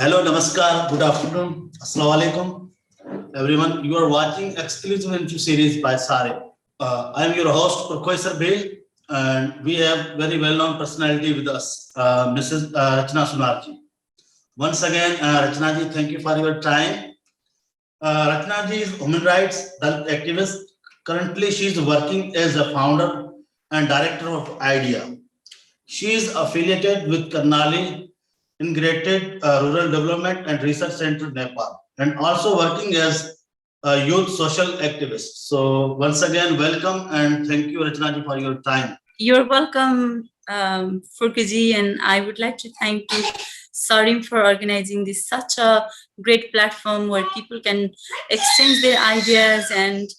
Hello, namaskar, good afternoon, assalamu alaikum, everyone. You are watching exclusive interview series by SARIM. I am your host, Purkho Bheel, and we have very well-known personality with us, Mrs. Rachana Sunar ji. Once again, Rachana ji, thank you for your time. Rachana ji is human rights Dalit activist. Currently, she is working as a founder and director of IDEA. She is affiliated with Karnali Integrated Rural Development and Research Center, Nepal, and also working as a youth social activist. So once again, welcome and thank you, Rachana ji, for your time. You're welcome, Purkho, and I would like to thank you, SARIM, for organizing this such a great platform where people can exchange their ideas, and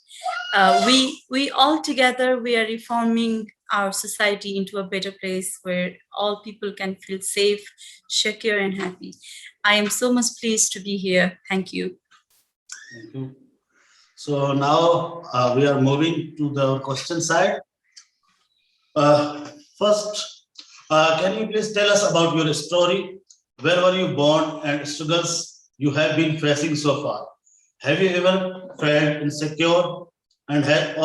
we all together we are reforming our society into a better place where all people can feel safe, secure, and happy. I am so much pleased to be here. Thank you. Thank you. So now we are moving to the question side. First, can you please tell us about your story? Where were you born and struggles you have been facing so far? Have you ever felt insecure and had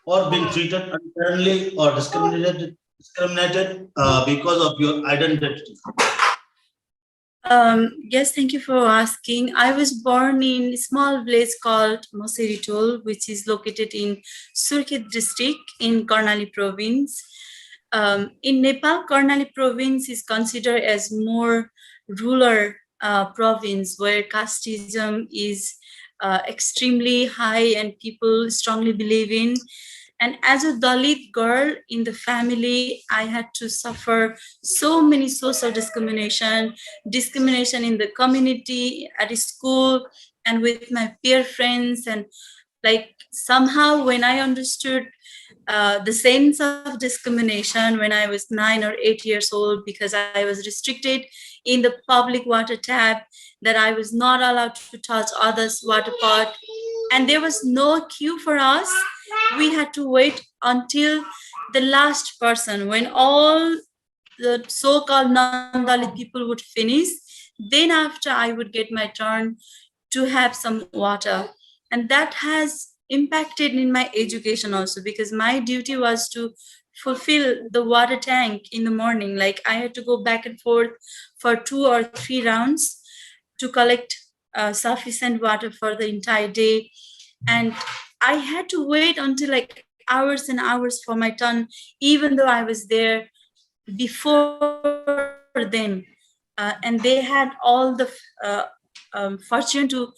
or been treated unfairly or discriminated because of your identity? Yes, thank you for asking. I was born in a small village called Moseritol, which is located in Surkhet district in Karnali province. In Nepal, Karnali province is considered as more rural province where casteism is extremely high and people strongly believe in. And as a Dalit girl in the family, I had to suffer so many social discrimination in the community, at school, and with my peer friends. And like somehow when I understood the sense of discrimination when I was 9 or 8 years old, because I was restricted in the public water tap, that I was not allowed to touch others' water pot, and there was no queue for us. We had to wait until the last person when all the so-called non-Dalit people would finish. Then after I would get my turn to have some water. And that has impacted in my education also, because my duty was to fulfill the water tank in the morning. Like I had to go back and forth for 2 or 3 rounds to collect sufficient water for the entire day. And I had to wait until like hours and hours for my turn, even though I was there before them. And they had all the fortune to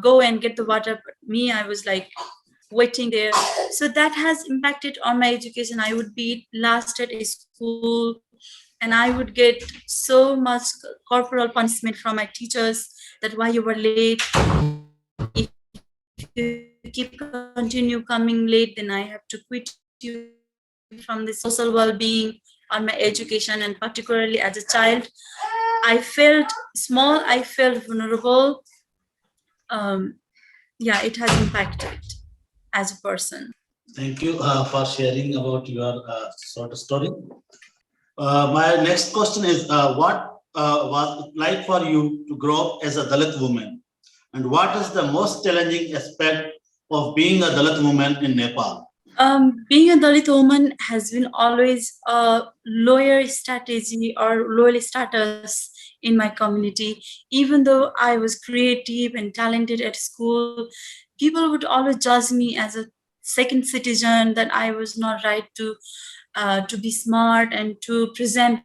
go and get the water. But me, I was like waiting there. So that has impacted on my education. I would be last at school, and I would get so much corporal punishment from my teachers that why you were late. If you continue coming late, then I have to quit you from the social well-being on my education. And particularly as a child, I felt small, I felt vulnerable. Yeah, it has impacted as a person. Thank you for sharing about your sort of story. My next question is, what was it like for you to grow up as a Dalit woman? And what is the most challenging aspect of being a Dalit woman in Nepal? Being a Dalit woman has been always a lower strategy or lower status in my community. Even though I was creative and talented at school, people would always judge me as a second citizen, that I was not right to be smart and to present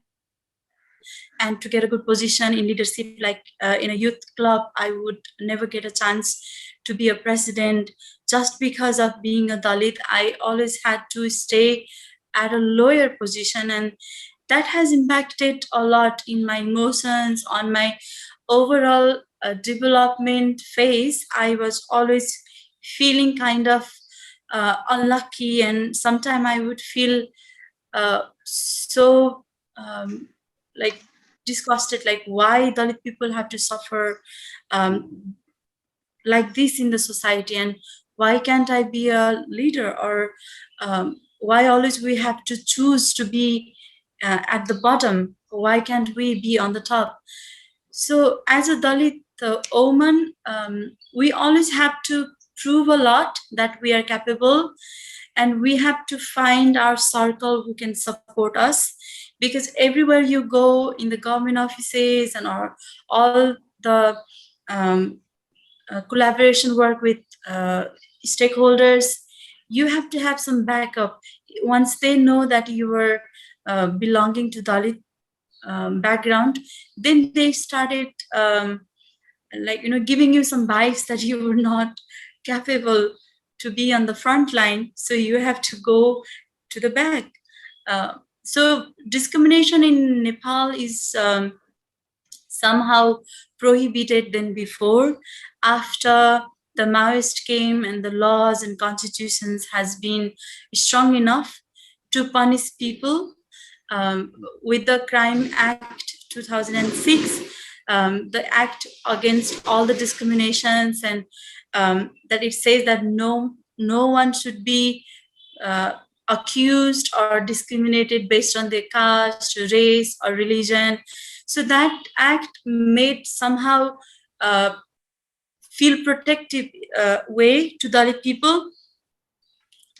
and to get a good position in leadership. Like in a youth club, I would never get a chance to be a president just because of being a Dalit. I always had to stay at a lower position, and that has impacted a lot in my emotions, on my overall development phase. I was always feeling kind of unlucky, and sometimes I would feel so like disgusted, like why Dalit people have to suffer like this in the society, and why can't I be a leader, or why always we have to choose to be at the bottom, why can't we be on the top? So as a Dalit woman, we always have to prove a lot that we are capable, and we have to find our circle who can support us, because everywhere you go in the government offices and all the um, collaboration work with stakeholders, you have to have some backup. Once they know that you are belonging to Dalit background, then they started like, giving you some vibes that you were not capable to be on the front line, so you have to go to the back. So discrimination in Nepal is somehow prohibited than before, after the Maoist came and the laws and constitutions has been strong enough to punish people. With the Crime Act 2006, the act against all the discriminations, and that it says that no one should be accused or discriminated based on their caste, race, or religion. So that act made somehow feel protective way to Dalit people.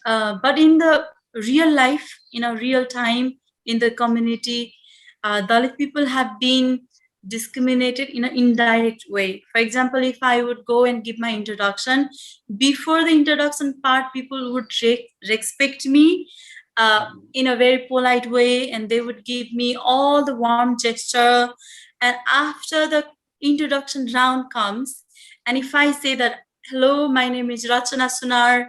But in the real life, in a real time, in the community, Dalit people have been discriminated in an indirect way. For example, if I would go and give my introduction, before the introduction part, people would respect me in a very polite way, and they would give me all the warm gesture. And after the introduction round comes, and if I say that, hello, my name is Rachana Sunar,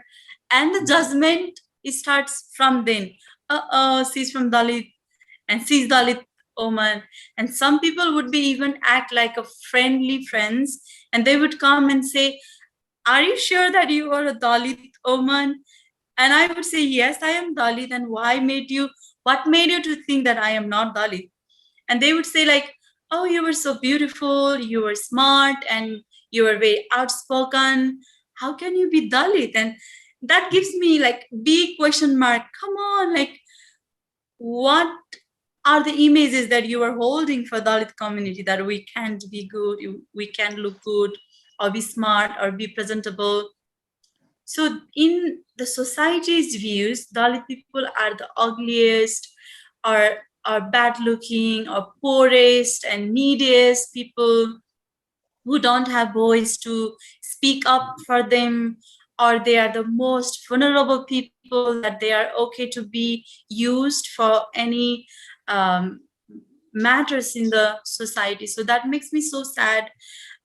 and the judgment starts from then. She's from Dalit, and she's Dalit woman. And some people would be even act like a friendly friends, and they would come and say, are you sure that you are a Dalit woman? And I would say, yes, I am Dalit. And what made you to think that I am not Dalit? And they would say like, oh, you were so beautiful, you were smart, and you were very outspoken. How can you be Dalit? And that gives me like big question mark. Come on, like, what are the images that you are holding for Dalit community, that we can't be good, we can't look good, or be smart, or be presentable? So in the society's views, Dalit people are the ugliest, or bad looking, or poorest and neediest people, who don't have voice to speak up for them, or they are the most vulnerable people, that they are okay to be used for any matters in the society. So that makes me so sad.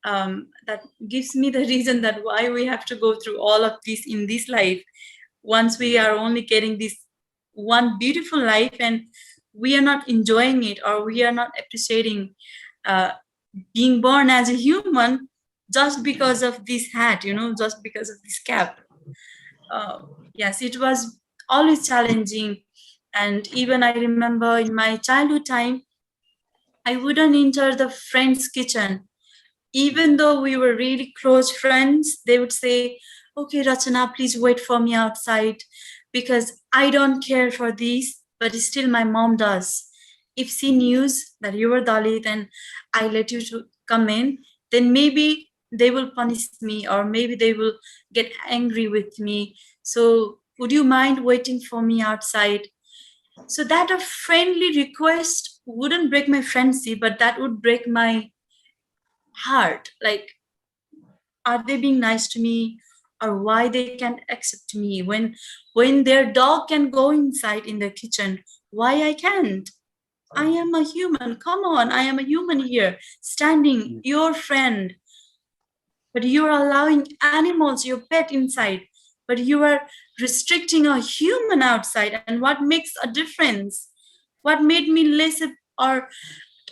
That gives me the reason that why we have to go through all of this in this life, once we are only getting this one beautiful life, and we are not enjoying it, or we are not appreciating being born as a human, just because of this hat, just because of this cap. Yes, it was always challenging. And even I remember in my childhood time, I wouldn't enter the friend's kitchen. Even though we were really close friends, they would say, okay, Rachana, please wait for me outside, because I don't care for this, but still my mom does. If she knows that you are Dalit and I let you to come in, then maybe they will punish me, or maybe they will get angry with me. So would you mind waiting for me outside? So that a friendly request wouldn't break my friendship, but that would break my heart. Like, are they being nice to me, or why they can't accept me when their dog can go inside in the kitchen? Why I can't? I am a human. Come on, I am a human here, standing, your friend. But you are allowing animals, your pet inside, but you are restricting a human outside. And what makes a difference? What made me less or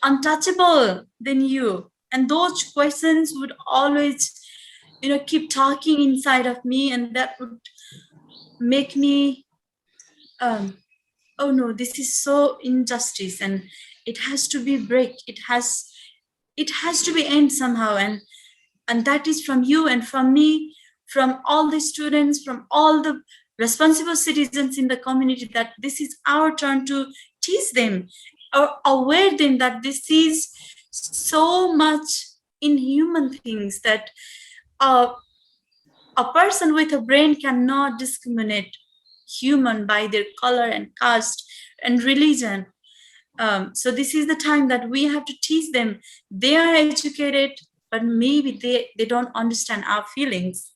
untouchable than you? And those questions would always, keep talking inside of me, and that would make me, oh no, this is so injustice, and it has to be break. It has to be end somehow, and that is from you and from me, from all the students, from all the responsible citizens in the community, that this is our turn to teach them or aware them that this is so much inhuman things that uh, a person with a brain cannot discriminate human by their color and caste and religion. So this is the time that we have to teach them. They are educated, but maybe they don't understand our feelings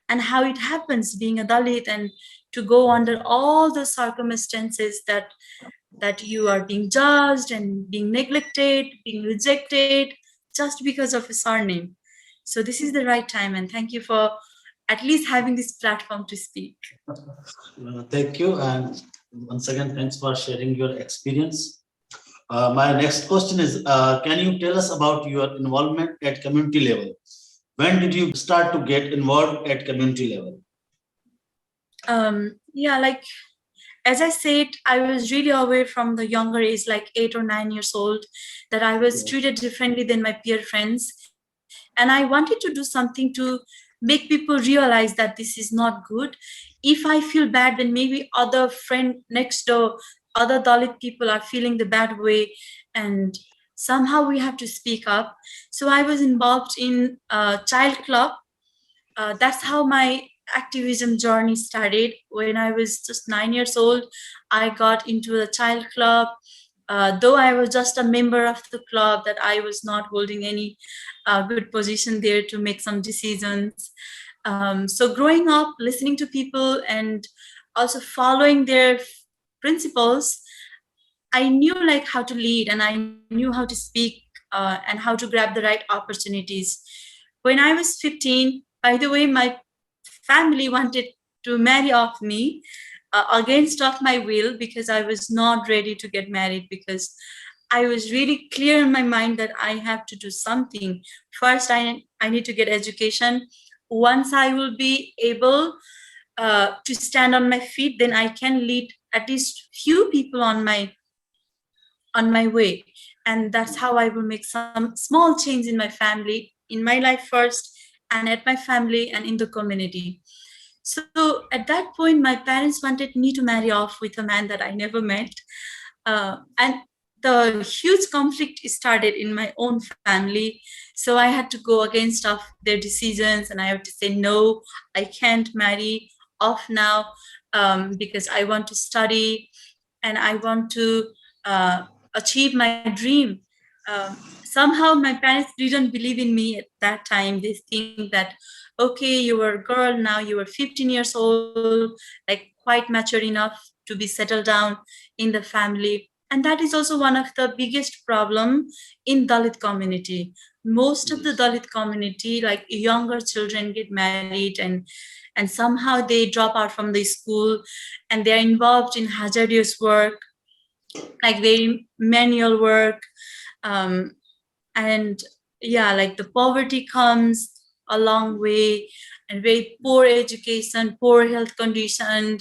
and how it happens being a Dalit, and to go under all the circumstances that you are being judged and being neglected, being rejected just because of a surname. So this is the right time, and thank you for at least having this platform to speak. Thank you, and once again, thanks for sharing your experience. My next question is, can you tell us about your involvement at community level? When did you start to get involved at community level? Yeah, like as I said, I was really aware from the younger age, like 8 or 9 years old, that I was treated differently than my peer friends. And I wanted to do something to make people realize that this is not good. If I feel bad, then maybe other friend next door, other Dalit people are feeling the bad way. And somehow we have to speak up. So I was involved in a child club. That's how my activism journey started. When I was just 9 years old, I got into the child club. Though I was just a member of the club, that I was not holding any good position there to make some decisions. So growing up, listening to people and also following their principles, I knew like how to lead, and I knew how to speak and how to grab the right opportunities. When I was 15, by the way, my family wanted to marry off me against of my will, because I was not ready to get married, because I was really clear in my mind that I have to do something. First, I need to get education. Once I will be able to stand on my feet, then I can lead at least few people on my way. And that's how I will make some small change in my family, in my life first, and at my family and in the community. So at that point, my parents wanted me to marry off with a man that I never met. And the huge conflict started in my own family. So I had to go against of their decisions, and I have to say, no, I can't marry off now, because I want to study and I want to achieve my dream. Somehow my parents didn't believe in me at that time. They think that, okay, you were a girl, now you are 15 years old, like quite mature enough to be settled down in the family. And that is also one of the biggest problem in Dalit community. Most of the Dalit community, like younger children get married, and somehow they drop out from the school, and they're involved in hazardous work, like very manual work. um, and yeah, like the poverty comes a long way, and very poor education, poor health condition,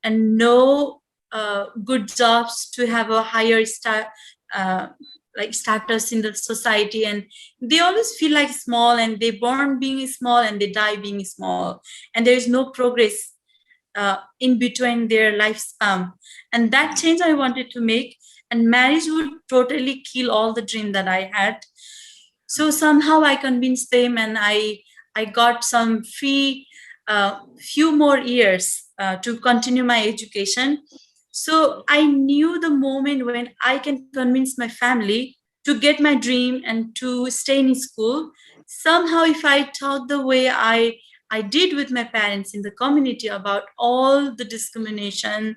and no good jobs to have a higher uh, like status in the society. And they always feel like small, and they born being small and they die being small, and there is no progress in between their lifespan. And that change I wanted to make, and marriage would totally kill all the dream that I had. So somehow I convinced them, and I got some free few more years to continue my education. So I knew the moment when I can convince my family to get my dream and to stay in school. Somehow, if I talk the way I did with my parents in the community about all the discrimination,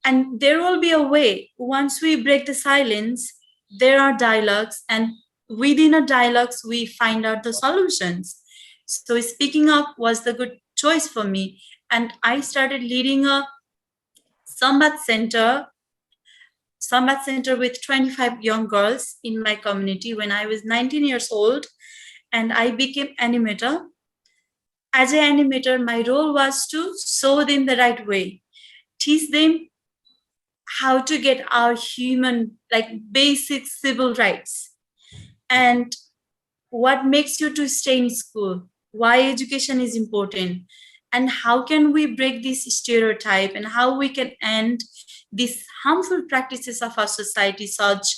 and there will be a way. Once we break the silence, there are dialogues, and within a dialogues, we find out the solutions. So speaking up was the good choice for me. And I started leading a Sambat Center with 25 young girls in my community when I was 19 years old, and I became animator. As an animator, my role was to show them the right way, teach them how to get our human, like basic civil rights, and what makes you to stay in school, why education is important, and how can we break this stereotype, and how we can end these harmful practices of our society, such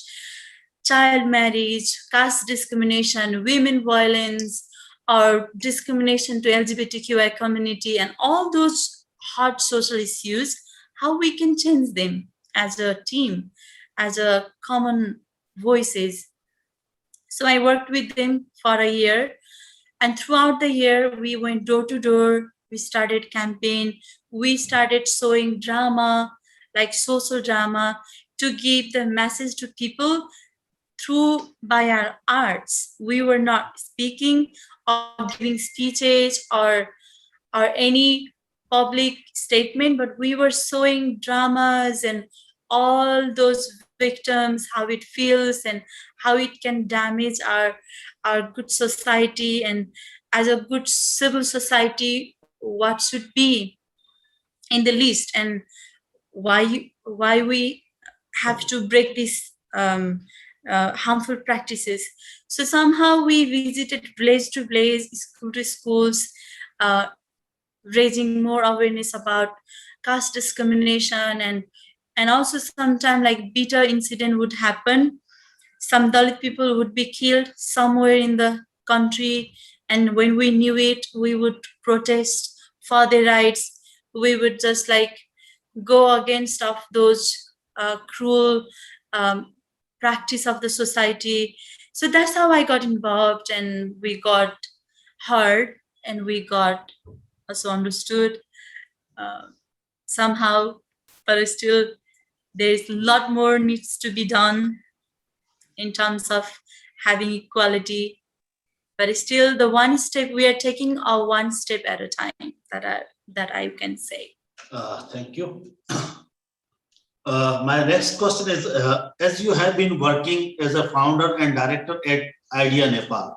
child marriage, caste discrimination, women violence, or discrimination to LGBTQI community, and all those hot social issues, how we can change them as a team, as a common voices. So I worked with them for a year, and throughout the year, we went door to door. We started campaign. We started showing drama, like social drama, to give the message to people through by our arts. We were not speaking or giving speeches or any public statement, but we were showing dramas and all those victims, how it feels and how it can damage our good society, and as a good civil society, what should be in the list, and why we have to break these harmful practices. So somehow we visited village to village, school to schools, uh, raising more awareness about caste discrimination, and also sometimes like bitter incident would happen. Some Dalit people would be killed somewhere in the country, and when we knew it, we would protest for their rights. We would just like go against of those cruel practice of the society. So that's how I got involved, and we got heard, and we got also understood somehow, but still there's a lot more needs to be done in terms of having equality. But still, the one step we are taking are one step at a time, that I can say. Thank you. My next question is, as you have been working as a founder and director at Idea Nepal,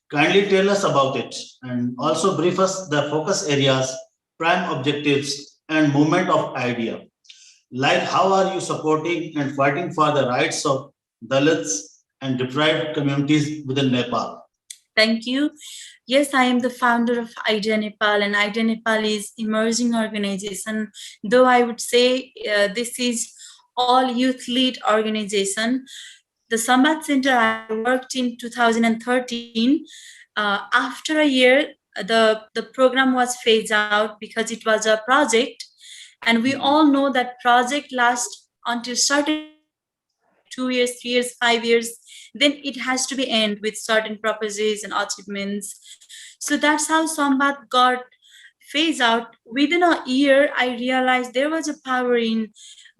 kindly tell us about it and also brief us the focus areas, prime objectives, and movement of Idea. Like, how are you supporting and fighting for the rights of Dalits and deprived communities within Nepal? Thank you. Yes, I am the founder of Idea Nepal, and Idea Nepal is emerging organization. Though I would say this is all youth lead organization. The Sambat Center I worked in 2013. After a year, the program was phased out because it was a project, and we all know that project lasts until certain like 2 years, 3 years, 5 years, then it has to be end with certain purposes and achievements. So that's how Sambat got phased out. Within a year, I realized there was a power in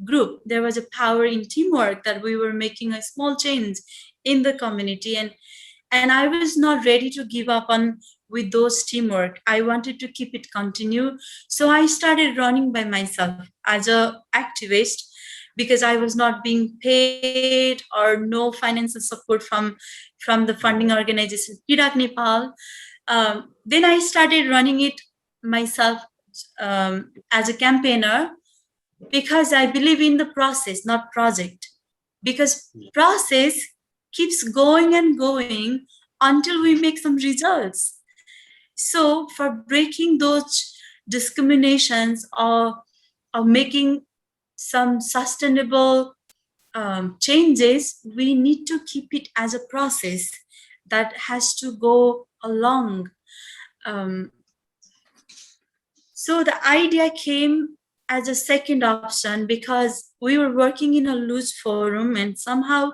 group, there was a power in teamwork, that we were making a small change in the community, and I was not ready to give up on with those teamwork. I wanted to keep it continue. So I started running by myself as a activist, because I was not being paid or no financial support from the funding organization Kirak Nepal. Then I started running it myself as a campaigner, because I believe in the process, not project. Because process keeps going and going until we make some results. So for breaking those discriminations, or making some sustainable changes, we need to keep it as a process that has to go along. So the idea came as a second option, because we were working in a loose forum, and somehow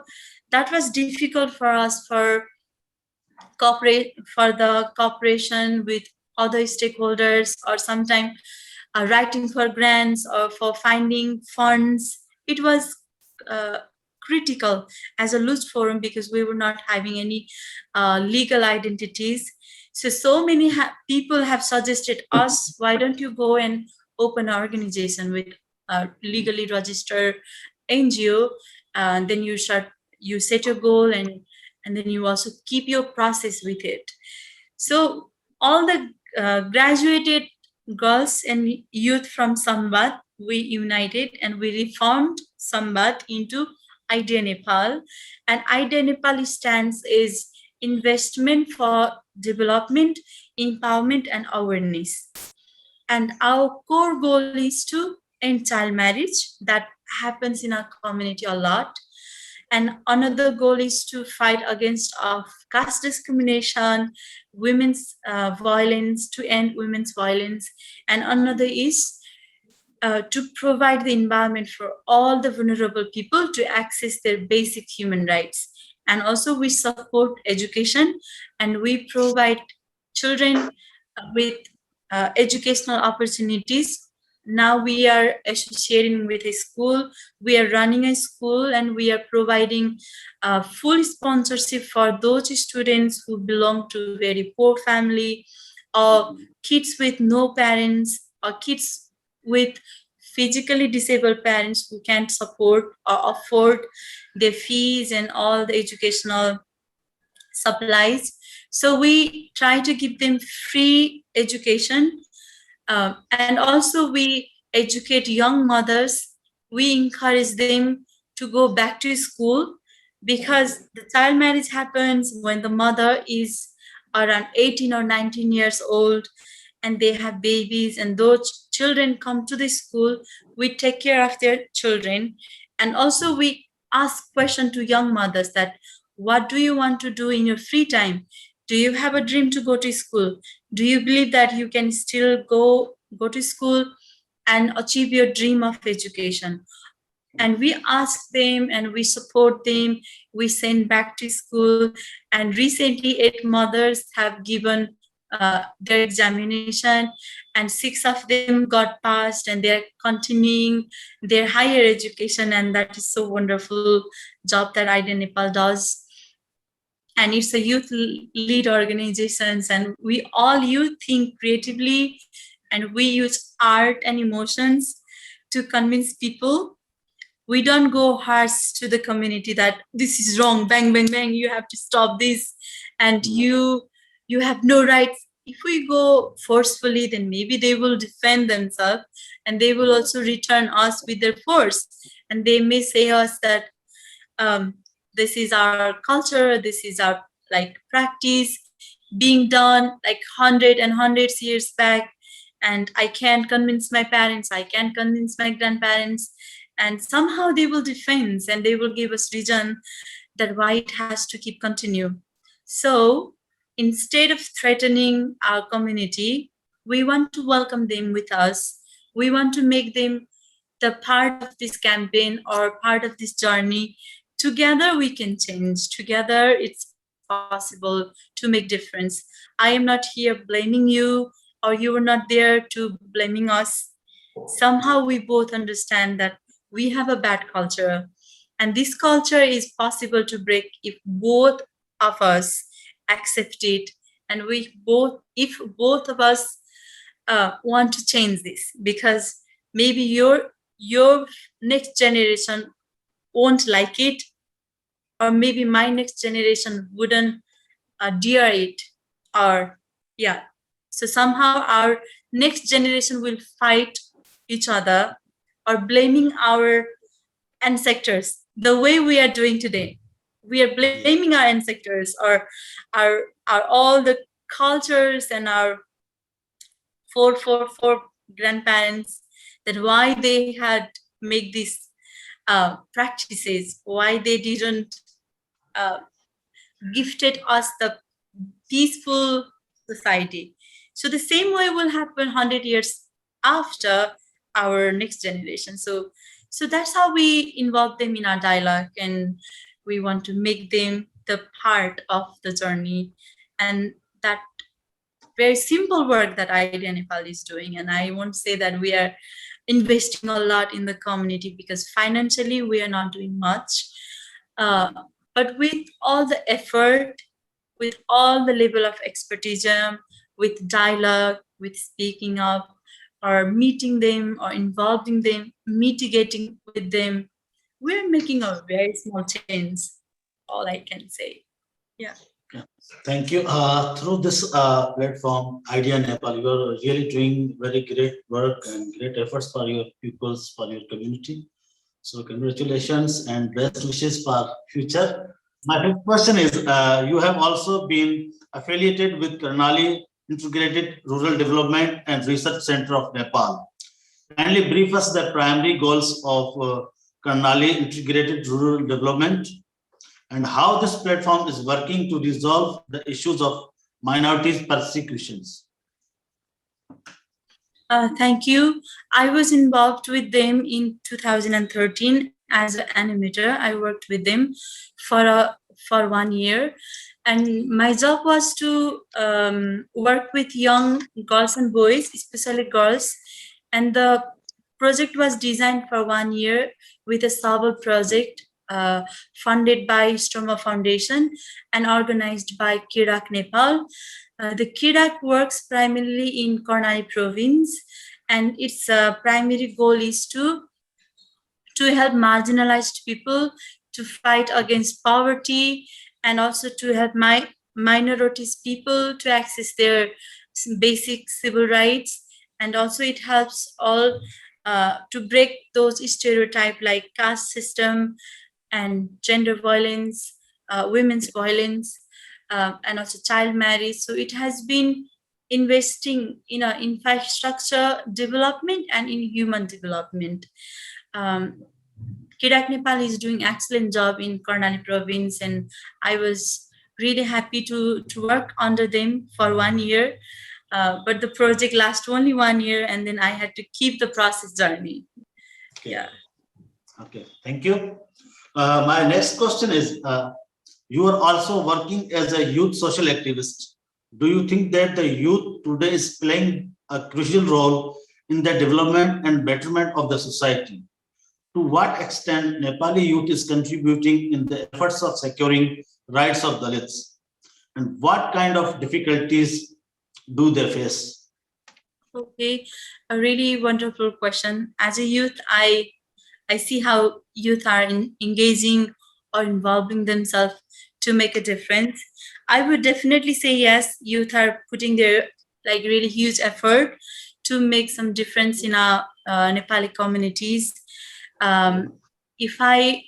that was difficult for us for the cooperation with other stakeholders, or sometimes writing for grants or for finding funds. It was critical as a loose forum, because we were not having any legal identities. So many people have suggested us, why don't you go and open an organization with a legally registered NGO, and then you set your goal, and then you also keep your process with it. So all the graduated girls and youth from Sambat, we united and we reformed Sambat into Idea Nepal. And Idea Nepal stands is investment for development, empowerment, and awareness. And our core goal is to end child marriage. That happens in our community a lot. And another goal is to fight against caste discrimination, women's violence, to end women's violence. And another is to provide the environment for all the vulnerable people to access their basic human rights. And also we support education, and we provide children with educational opportunities. Now we are associating with a school, we are running a school, and we are providing full sponsorship for those students who belong to very poor family, or kids with no parents, or kids with physically disabled parents who can't support or afford their fees and all the educational supplies. So we try to give them free education, and also we educate young mothers. We encourage them to go back to school, because the child marriage happens when the mother is around 18 or 19 years old, and they have babies, and those children come to the school. We take care of their children, and also we ask question to young mothers that what do you want to do in your free time? Do you have a dream to go to school? Do you believe that you can still go to school and achieve your dream of education? And we ask them and we support them, we send back to school. And recently 8 mothers have given their examination, and 6 of them got passed, and they're continuing their higher education. And that is so wonderful job that Idea Nepal does. And it's a youth lead organizations, and we all youth think creatively, and we use art and emotions to convince people. We don't go harsh to the community that this is wrong, bang bang bang, you have to stop this, and you have no rights. If we go forcefully, then maybe they will defend themselves, and they will also return us with their force. And they may say us that this is our culture, this is our like practice being done like hundreds years back, and I can't convince my parents, I can't convince my grandparents. And somehow they will defend, and they will give us reason that why it has to keep continue. So instead of threatening our community, we want to welcome them with us. We want to make them the part of this campaign or part of this journey. Together we can change. Together it's possible to make difference. I am not here blaming you, or you were not there to blaming us. Somehow we both understand that we have a bad culture, and this culture is possible to break if both of us accept it, and if both of us want to change this. Because maybe your next generation won't like it, or maybe my next generation wouldn't dare it, or yeah. So somehow our next generation will fight each other, or blaming our ancestors the way we are doing today. We are blaming our ancestors, or our all the cultures and our four grandparents, that why they had make these practices, why they didn't gifted us the peaceful society. So the same way will happen 100 years after our next generation. So that's how we involve them in our dialogue, and we want to make them the part of the journey. And that very simple work that Idea Nepal is doing. And I won't say that we are investing a lot in the community, because financially we are not doing much. But with all the effort, with all the level of expertise, with dialogue, with speaking up, or meeting them, or involving them, mitigating with them, we're making a very small change. All I can say. Yeah. Thank you. Through this platform, Idea Nepal, you are really doing very great work and great efforts for your pupils, for your community. So congratulations and best wishes for future. My next question is, you have also been affiliated with Karnali Integrated Rural Development and Research Center of Nepal. Kindly brief us the primary goals of Karnali Integrated Rural Development, and how this platform is working to resolve the issues of minorities persecutions. Thank you. I was involved with them in 2013 as an animator. I worked with them for 1 year, and my job was to work with young girls and boys, especially girls. And the project was designed for 1 year with a Sabal project funded by Stroma Foundation and organized by Kirak, Nepal. The Kirak works primarily in Karnali province, and its primary goal is to help marginalized people to fight against poverty, and also to help minorities people to access their basic civil rights. And also it helps all to break those stereotypes like caste system and gender violence, women's violence, and also child marriage. So it has been investing in infrastructure development and in human development. Kirak Nepal is doing excellent job in Karnali province, and I was really happy to work under them for 1 year. But the project lasts only 1 year, and then I had to keep the process journey. Okay. Yeah. Okay, thank you. My next question is, you are also working as a youth social activist. Do you think that the youth today is playing a crucial role in the development and betterment of the society? To what extent Nepali youth is contributing in the efforts of securing rights of Dalits? And what kind of difficulties do they face? Okay, a really wonderful question. As a youth, I see how youth are engaging or involving themselves to make a difference. I would definitely say yes, youth are putting their really huge effort to make some difference in our Nepali communities. If I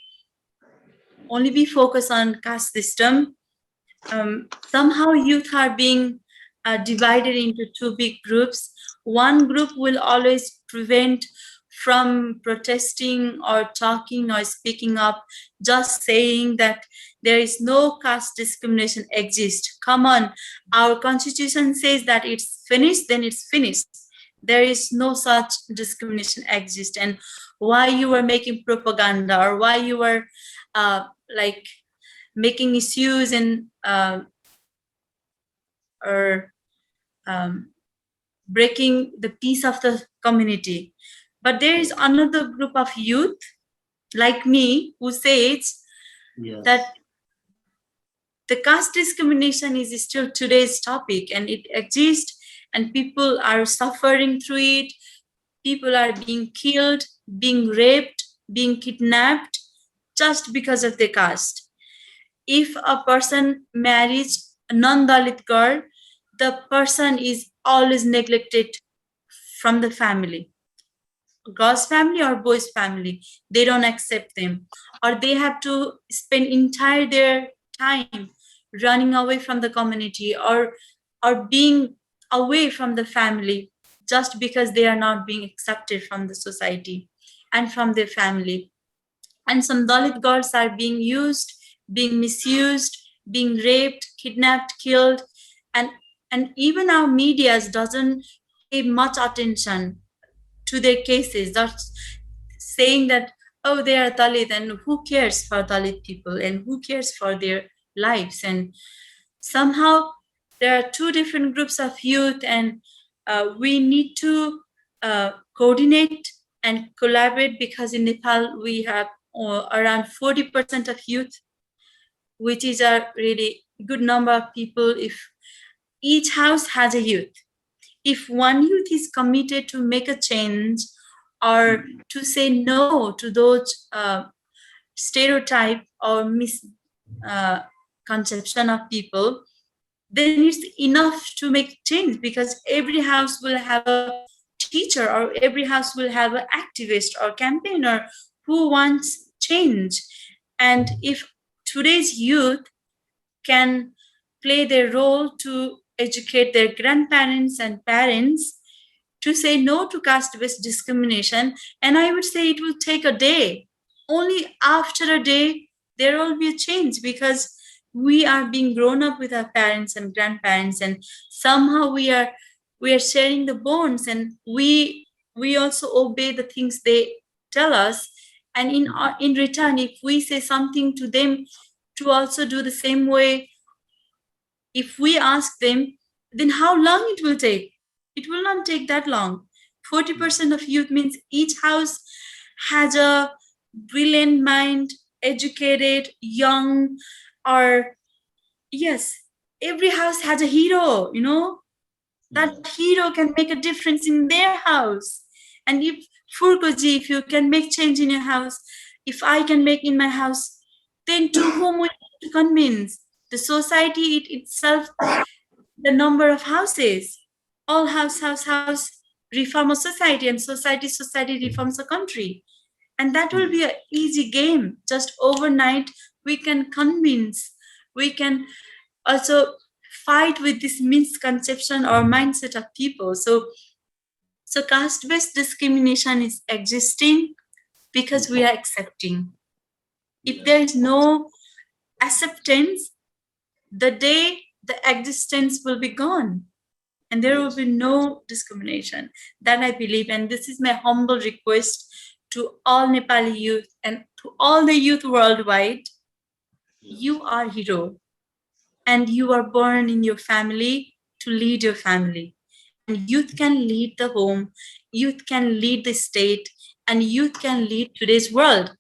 only be focused on caste system, somehow youth are being divided into two big groups. One group will always prevent from protesting or talking or speaking up, just saying that there is no caste discrimination exists. Come on, our constitution says that it's finished, then it's finished. There is no such discrimination exist. And why you were making propaganda, or why you were making issues and or breaking the peace of the community. But there is another group of youth like me who says that the caste discrimination is still today's topic, and it exists, and people are suffering through it. People are being killed, being raped, being kidnapped just because of their caste. If a person marries a non-Dalit girl, the person is always neglected from the family. Girl's family or boy's family, they don't accept them, or they have to spend entire their time running away from the community, or being away from the family, just because they are not being accepted from the society and from their family. And some Dalit girls are being used, being misused, being raped, kidnapped, killed, and even our medias doesn't pay much attention to their cases. That's saying that, oh, they are Dalit, and who cares for Dalit people, and who cares for their lives? And somehow there are two different groups of youth, and we need to coordinate and collaborate, because in Nepal we have around 40% of youth, which is a really good number of people. If each house has a youth, if one youth is committed to make a change, or to say no to those stereotype or misconception of people, then it's enough to make change, because every house will have a teacher, or every house will have an activist or campaigner who wants change. And if today's youth can play their role to educate their grandparents and parents to say no to caste-based discrimination, and I would say it will take a day, only after a day there will be a change, because we are being grown up with our parents and grandparents, and somehow we are sharing the bonds, and we also obey the things they tell us. And in return, if we say something to them to also do the same way, if we ask them, then how long it will take? It will not take that long. 40% of youth means each house has a brilliant mind, educated, young, or yes, every house has a hero, that hero can make a difference in their house. And if Furkoji, if you can make change in your house, if I can make in my house, then to whom we need to convince? The society itself, the number of houses, all house reform a society, and society reforms a country. And that will be an easy game. Just overnight, we can convince, we can also fight with this misconception or mindset of people. So caste-based discrimination is existing because we are accepting. If there is no acceptance, the day the existence will be gone, and there will be no discrimination. That I believe, and this is my humble request to all Nepali youth and to all the youth worldwide. You are hero, and you are born in your family to lead your family. And youth can lead the home, youth can lead the state, and youth can lead today's world.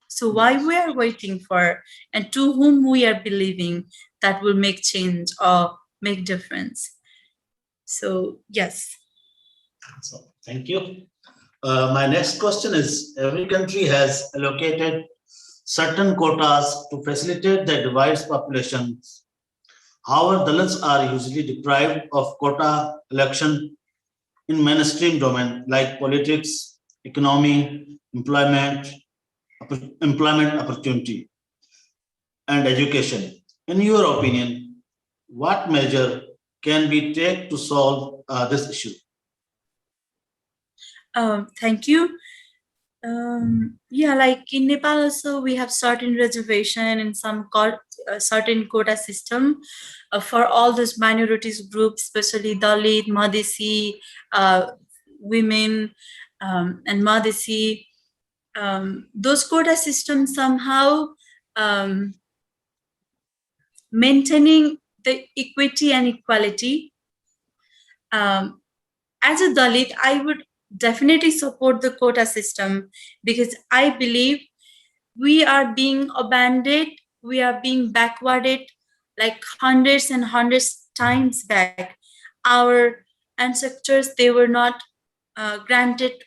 So why we are waiting for, and to whom we are believing that will make change or make difference? So yes. So, thank you. My next question is, every country has allocated certain quotas to facilitate the diverse populations. However, Dalits are usually deprived of quota election in mainstream domain like politics, economy, employment opportunity, and education. In your opinion, what measure can be taken to solve this issue? Thank you. Yeah, like in Nepal also, we have certain reservation and some certain quota system for all those minorities groups, especially Dalit, Madhesi, women, and Madhesi. Those quota systems somehow maintaining the equity and equality. As a Dalit, I would definitely support the quota system, because I believe we are being abandoned, we are being backwarded like hundreds and hundreds times back. Our ancestors, they were not granted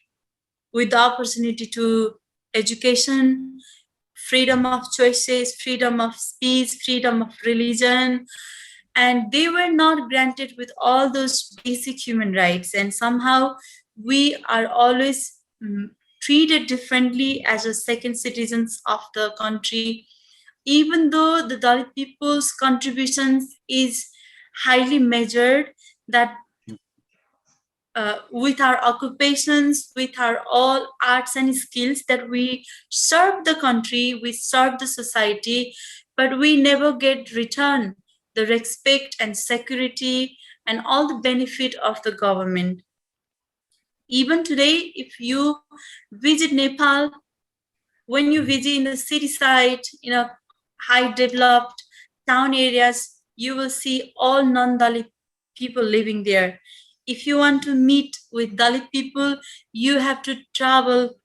with the opportunity to education, freedom of choices, freedom of speech, freedom of religion, and they were not granted with all those basic human rights. And somehow we are always treated differently as a second citizens of the country, even though the Dalit people's contributions is highly measured, that with our occupations, with our all arts and skills, that we serve the country, we serve the society, but we never get return the respect and security and all the benefit of the government. Even today, if you visit Nepal, when you visit in the city side, in a high developed town areas, you will see all non-Dalit people living there. If you want to meet with Dalit people, you have to travel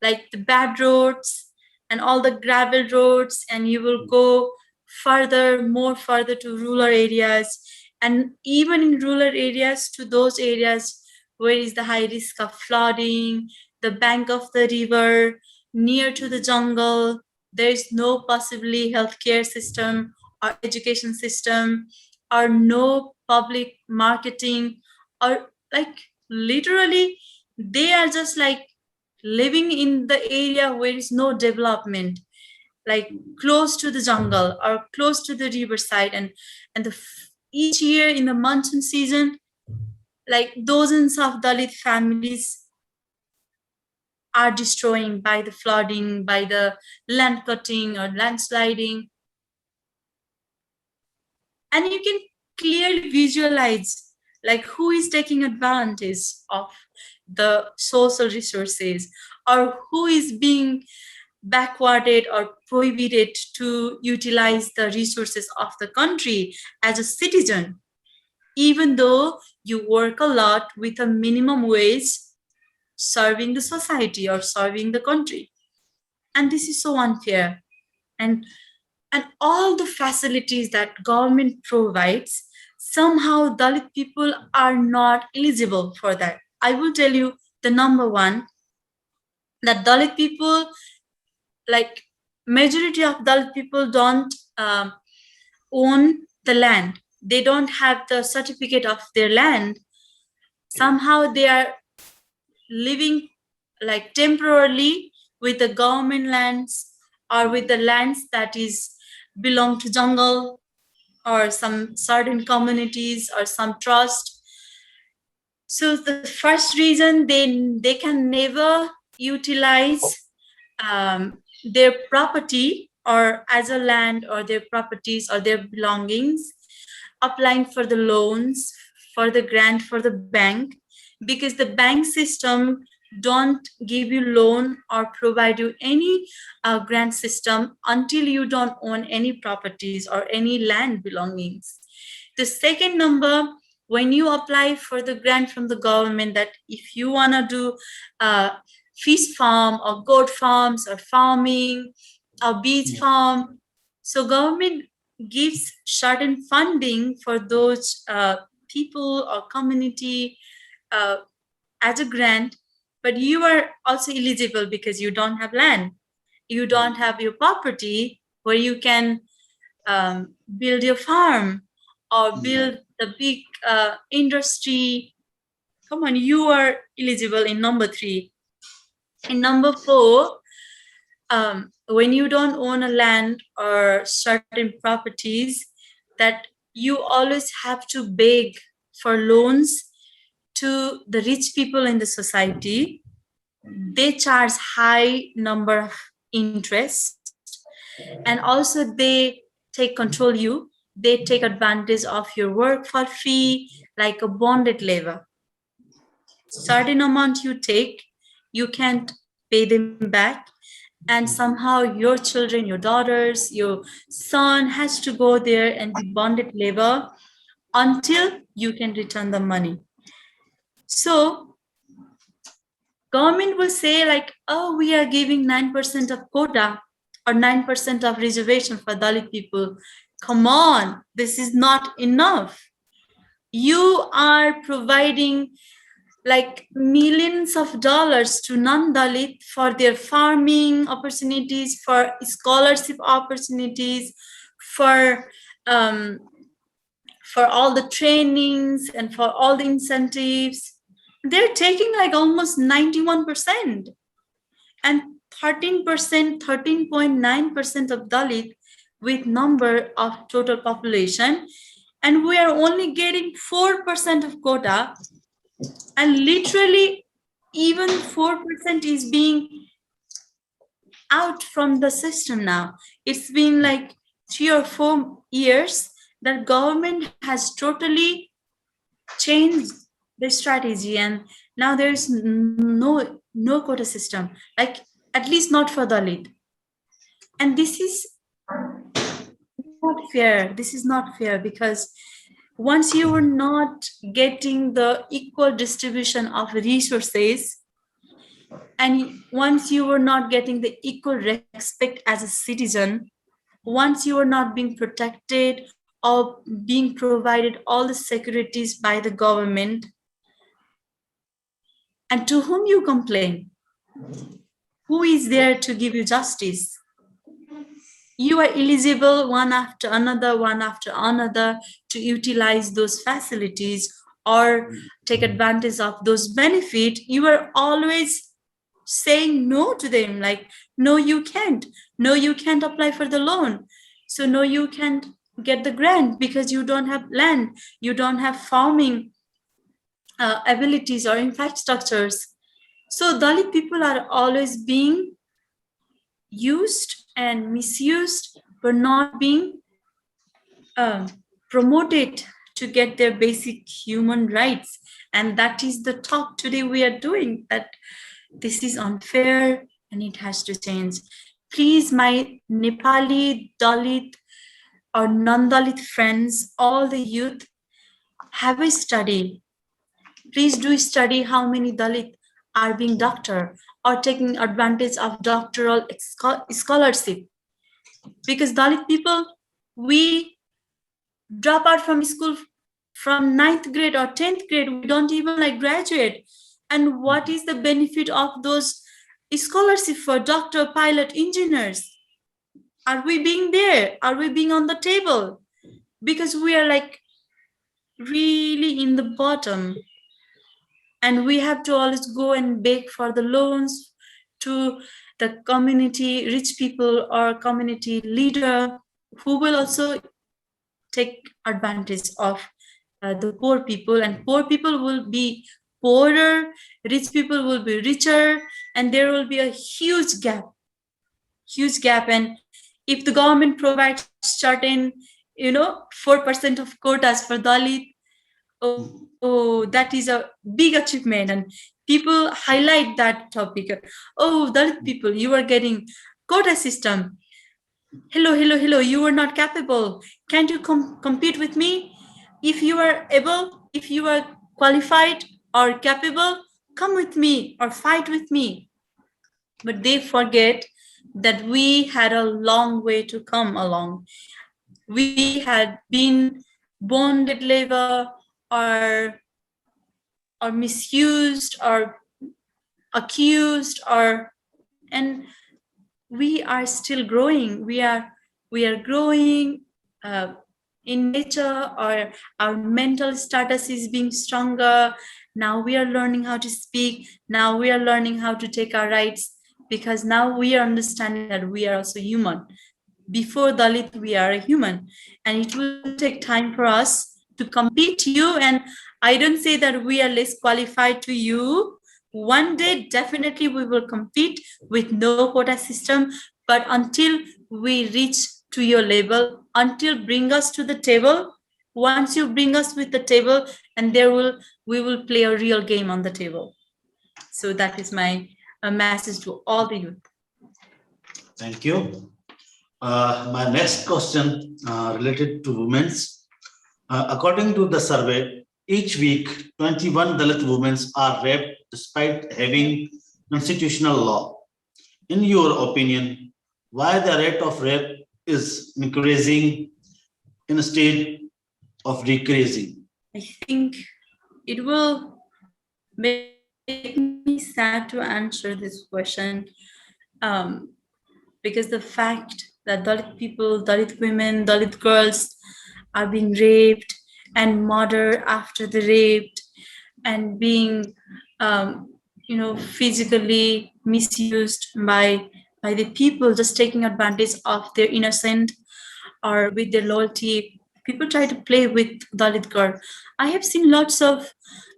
like the bad roads and all the gravel roads, and you will go more further to rural areas, and even in rural areas, to those areas where is the high risk of flooding, the bank of the river, near to the jungle, there is no possibly healthcare system or education system, or no public marketing, or like literally they are just like living in the area where is no development, like close to the jungle or close to the riverside. And each year in the monsoon season, like dozens of Dalit families are destroying by the flooding, by the land cutting or landsliding. And you can clearly visualize like who is taking advantage of the social resources, or who is being backwarded or prohibited to utilize the resources of the country as a citizen, even though you work a lot with a minimum wage serving the society or serving the country. And this is so unfair. And all the facilities that government provides, somehow Dalit people are not eligible for that. I will tell you the number one, that Dalit people, like majority of Dalit people don't own the land. They don't have the certificate of their land. Somehow they are living like temporarily with the government lands or with the lands that is belong to jungle or some certain communities or some trust. So the first reason, they can never utilize their property or as a land or their properties or their belongings, applying for the loans, for the grant for the bank, because the bank system don't give you loan or provide you any grant system until you don't own any properties or any land belongings. The second number, when you apply for the grant from the government, that if you want to do fish farm or goat farms or farming or beach farm, so government gives certain funding for those people or community as a grant, but you are also eligible because you don't have land, you don't have your property where you can build your farm or build the big industry. Come on, you are eligible in number 3. In number 4, when you don't own a land or certain properties, that you always have to beg for loans to the rich people in the society. They charge high number of interest, and also they take control you. They take advantage of your work for fee, like a bonded labor. Certain amount you take, you can't pay them back, and somehow your children, your daughters, your son has to go there and be bonded labor until you can return the money. So government will say like, oh, we are giving 9% of quota or 9% of reservation for Dalit people. Come on, this is not enough. You are providing like millions of dollars to non-Dalit for their farming opportunities, for scholarship opportunities, for all the trainings and for all the incentives. They're taking like almost 91%, and 13%, 13.9% of Dalit with number of total population, and we are only getting 4% of quota. And literally even 4% is being out from the system now. It's been like 3 or 4 years that government has totally changed the strategy, and now there's no quota system, like at least not for Dalit. And this is not fair. This is not fair, because once you are not getting the equal distribution of resources, and once you are not getting the equal respect as a citizen, once you are not being protected or being provided all the securities by the government, and to whom you complain? Who is there to give you justice? You are eligible one after another to utilize those facilities or take advantage of those benefits. You are always saying no to them, like, no, you can't. No, you can't apply for the loan. So no, you can't get the grant because you don't have land. You don't have farming abilities or infrastructures. So Dalit people are always being used and misused, but not being promoted to get their basic human rights. And that is the talk today we are doing, that this is unfair and it has to change. Please, my Nepali, Dalit, or non-Dalit friends, all the youth, have a study. Please do study how many Dalit are being doctor or taking advantage of doctoral scholarship. Because Dalit people, we drop out from school from 9th grade or 10th grade, we don't even like graduate. And what is the benefit of those scholarship for doctor, pilot, engineers? Are we being there? Are we being on the table? Because we are like really in the bottom, and we have to always go and beg for the loans to the community, rich people or community leader, who will also take advantage of the poor people, and poor people will be poorer, rich people will be richer, and there will be a huge gap. And if the government provides certain 4% of quotas for Dalit, oh, that is a big achievement, and people highlight that topic. Oh, Dalit people, you are getting quota system. Hello, you are not capable. Can't you compete with me? If you are able, if you are qualified or capable, come with me or fight with me. But they forget that we had a long way to come along. We had been bonded labor or misused or accused, or and we are still growing. We are growing in nature, or our mental status is being stronger. Now we are learning how to speak. Now we are learning how to take our rights, because now we are understanding that we are also human. Before Dalit, we are a human, and it will take time for us to compete you. And I don't say that we are less qualified to you. One day, definitely we will compete with no quota system, but until we reach to your level, until bring us to the table, once you bring us with the table, and we will play a real game on the table. So that is my message to all the youth. Thank you. My next question related to women's. According to the survey, each week 21 Dalit women are raped despite having constitutional law. In your opinion, why the rate of rape is increasing instead of decreasing? I think it will make me sad to answer this question, um, because the fact that Dalit people, Dalit women, Dalit girls are being raped and murdered after the raped, and being physically misused by the people, just taking advantage of their innocent or with their loyalty. People try to play with Dalit girl. I have seen lots of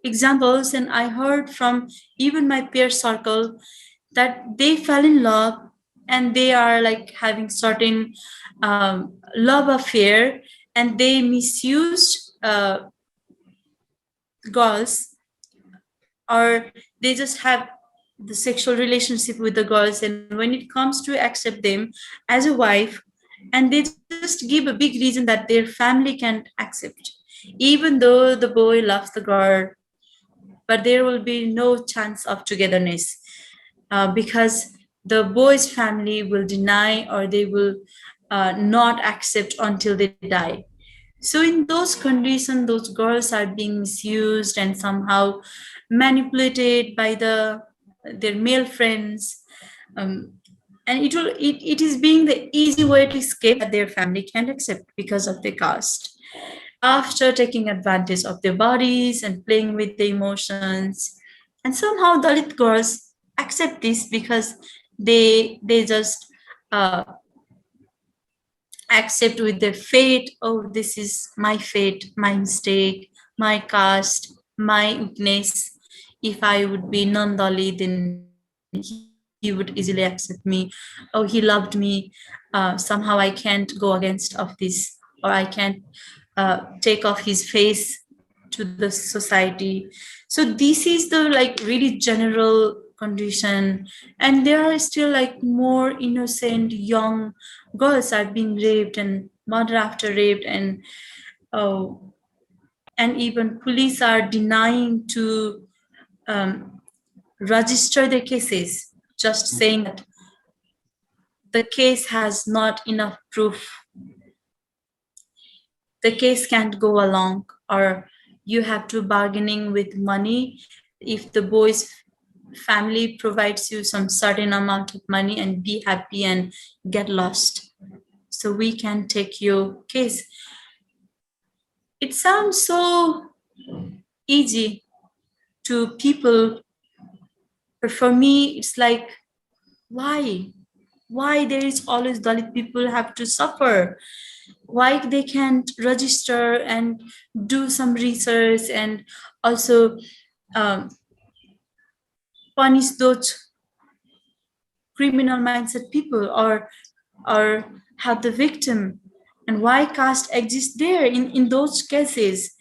examples, and I heard from even my peer circle that they fell in love, and they are like having certain love affair, and they misused girls, or they just have the sexual relationship with the girls, and when it comes to accept them as a wife, and they just give a big reason that their family can accept, even though the boy loves the girl, but there will be no chance of togetherness, because the boy's family will deny, or they will not accept until they die. So in those conditions, those girls are being misused and somehow manipulated by their male friends, and it is being the easy way to escape that their family can't accept because of their caste. After taking advantage of their bodies and playing with the emotions, and somehow Dalit girls accept this because they just accept with their fate. Oh, this is my fate, my mistake, my caste, my weakness. if I would be non-Dalit, then he would easily accept me. Oh, he loved me. Somehow I can't go against of this, or I can't take off his face to the society. So this is the like really general condition, and there are still like more innocent young girls are being raped and murder after raped, oh, and even police are denying to um, register their cases, just saying that the case has not enough proof, the case can't go along, or you have to bargaining with money. If the boy's family provides you some certain amount of money, and be happy and get lost, so we can take your case. It sounds so easy to people, but for me it's like, why there is always Dalit people have to suffer? Why they can't register and do some research, and also um, punish those criminal mindset people, or have the victim? And why caste exists there in those cases?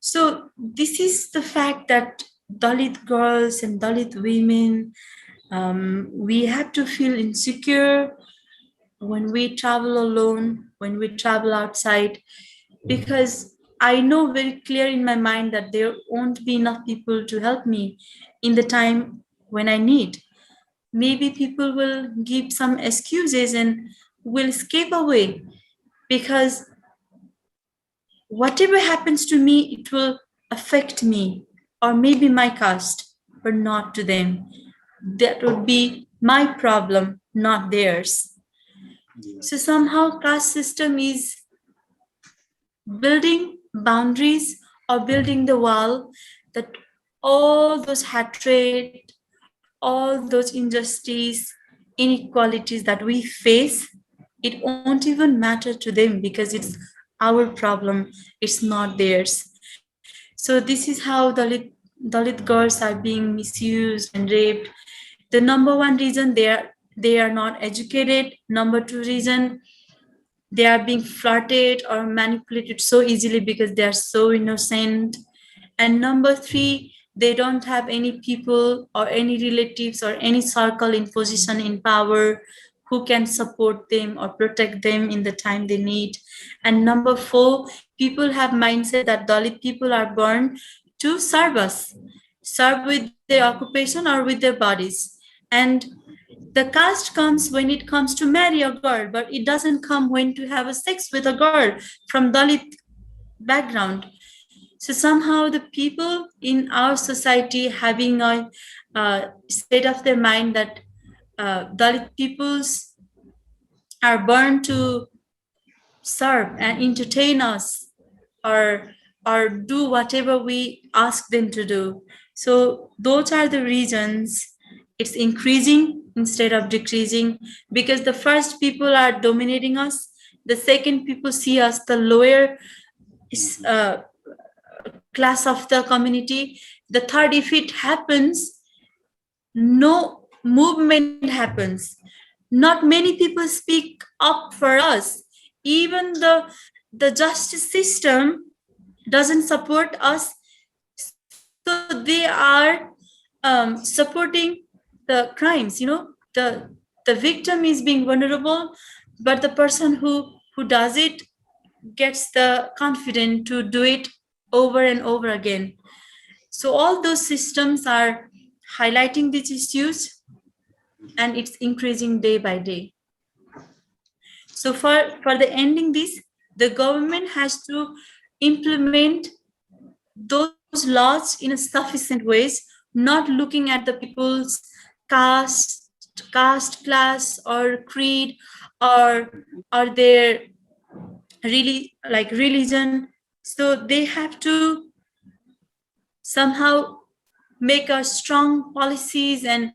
So this is the fact that Dalit girls and Dalit women, we have to feel insecure when we travel alone, when we travel outside, because I know very clear in my mind that there won't be enough people to help me in the time when I need. Maybe people will give some excuses and will escape away, because whatever happens to me, it will affect me, or maybe my caste, but not to them. That would be my problem, not theirs. So somehow caste system is building boundaries or building the wall that all those hatred, all those injustice, inequalities that we face, it won't even matter to them because it's our problem, it's not theirs. So this is how Dalit girls are being misused and raped. The number one reason, they are not educated. Number two reason, they are being flirted or manipulated so easily because they are so innocent. And number three, they don't have any people or any relatives or any circle in position in power who can support them or protect them in the time they need. And number four, people have mindset that Dalit people are born to serve us, serve with their occupation or with their bodies. And the caste comes when it comes to marry a girl, but it doesn't come when to have a sex with a girl from Dalit background. So somehow the people in our society having a state of their mind that Dalit peoples are born to serve and entertain us, or do whatever we ask them to do. So those are the reasons it's increasing instead of decreasing, because the first people are dominating us, the second people see us the lower uh, class of the community, the third, if it happens, no movement happens. Not many people speak up for us. Even the justice system doesn't support us, so they are supporting the crimes. The victim is being vulnerable, but the person who does it gets the confidence to do it over and over again. So all those systems are highlighting these issues, and it's increasing day by day. So for the ending this, the government has to implement those laws in a sufficient ways, not looking at the people's caste, caste, class, or creed, or their really like religion. So they have to somehow make a strong policies and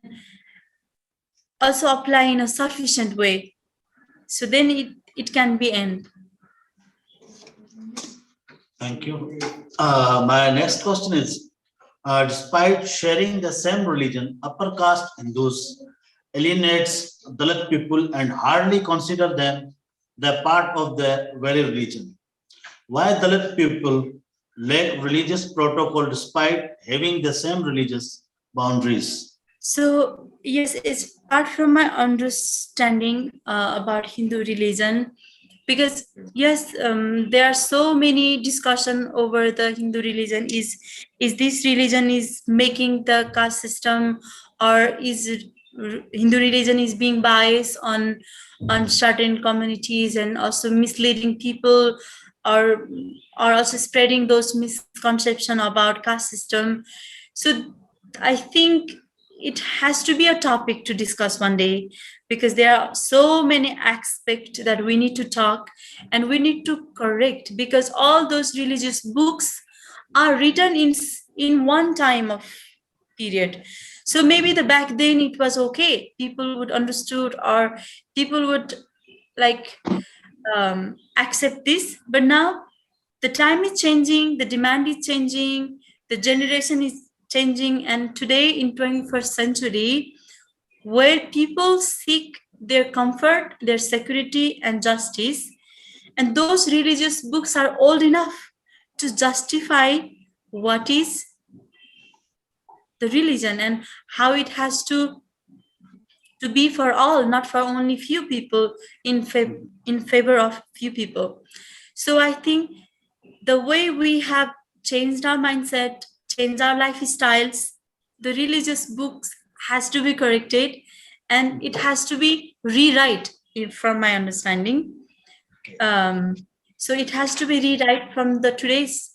also apply in a sufficient way. So then it can be end. Thank you. My next question is, Despite sharing the same religion, upper caste Hindus alienates Dalit people and hardly consider them the part of their very religion. Why Dalit people lack religious protocol despite having the same religious boundaries? So yes, it's apart from my understanding about Hindu religion, because yes, there are so many discussion over the Hindu religion. Is this religion is making the caste system, or is Hindu religion is being biased on certain communities and also misleading people, or also spreading those misconception about caste system. So I think it has to be a topic to discuss one day, because there are so many aspects that we need to talk and we need to correct, because all those religious books are written in one time of period. So maybe the back then it was okay, people would understood, or people would like accept this, but now the time is changing, the demand is changing, the generation is changing, and today in 21st century, where people seek their comfort, their security and justice, and those religious books are old enough to justify what is the religion and how it has to be for all, not for only few people, in favor of few people. So I think the way we have changed our mindset, changed our lifestyles, the religious books has to be corrected, and it has to be rewrite from my understanding. So it has to be rewrite from the today's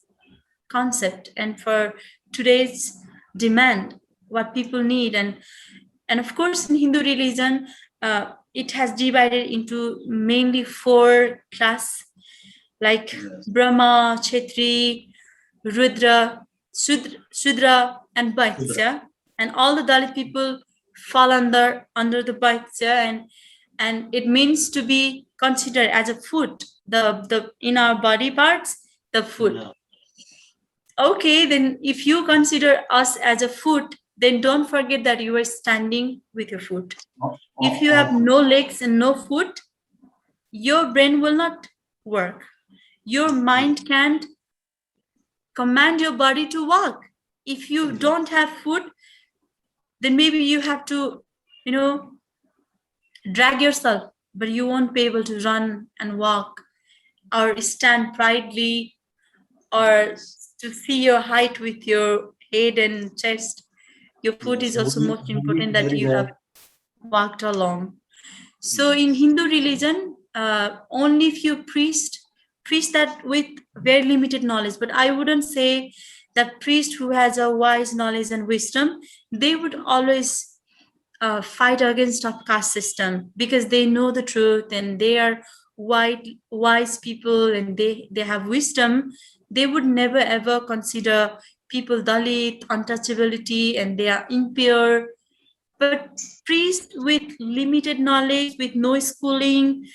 concept and for today's demand, what people need. And of course, in Hindu religion, it has divided into mainly four class, like Brahma, Kshetri, Rudra, Shudra, and Vaitsya. And all the Dalit people fall under the Vaitsya, and it means to be considered as a food, the in our body parts, the food. Yeah. Okay, then if you consider us as a food, then don't forget that you are standing with your foot. If you have no legs and no foot, your brain will not work. Your mind can't command your body to walk. If you don't have foot, then maybe you have to, drag yourself, but you won't be able to run and walk or stand proudly, or to see your height with your head and chest. Your foot is also most important, that you have walked along. So in Hindu religion, only few priests preach that with very limited knowledge. But I wouldn't say that priest who has a wise knowledge and wisdom, they would always fight against a caste system, because they know the truth and they are wise people and they have wisdom. They would never ever consider people Dalit, untouchability, and they are impure. But priests with limited knowledge, with no schooling,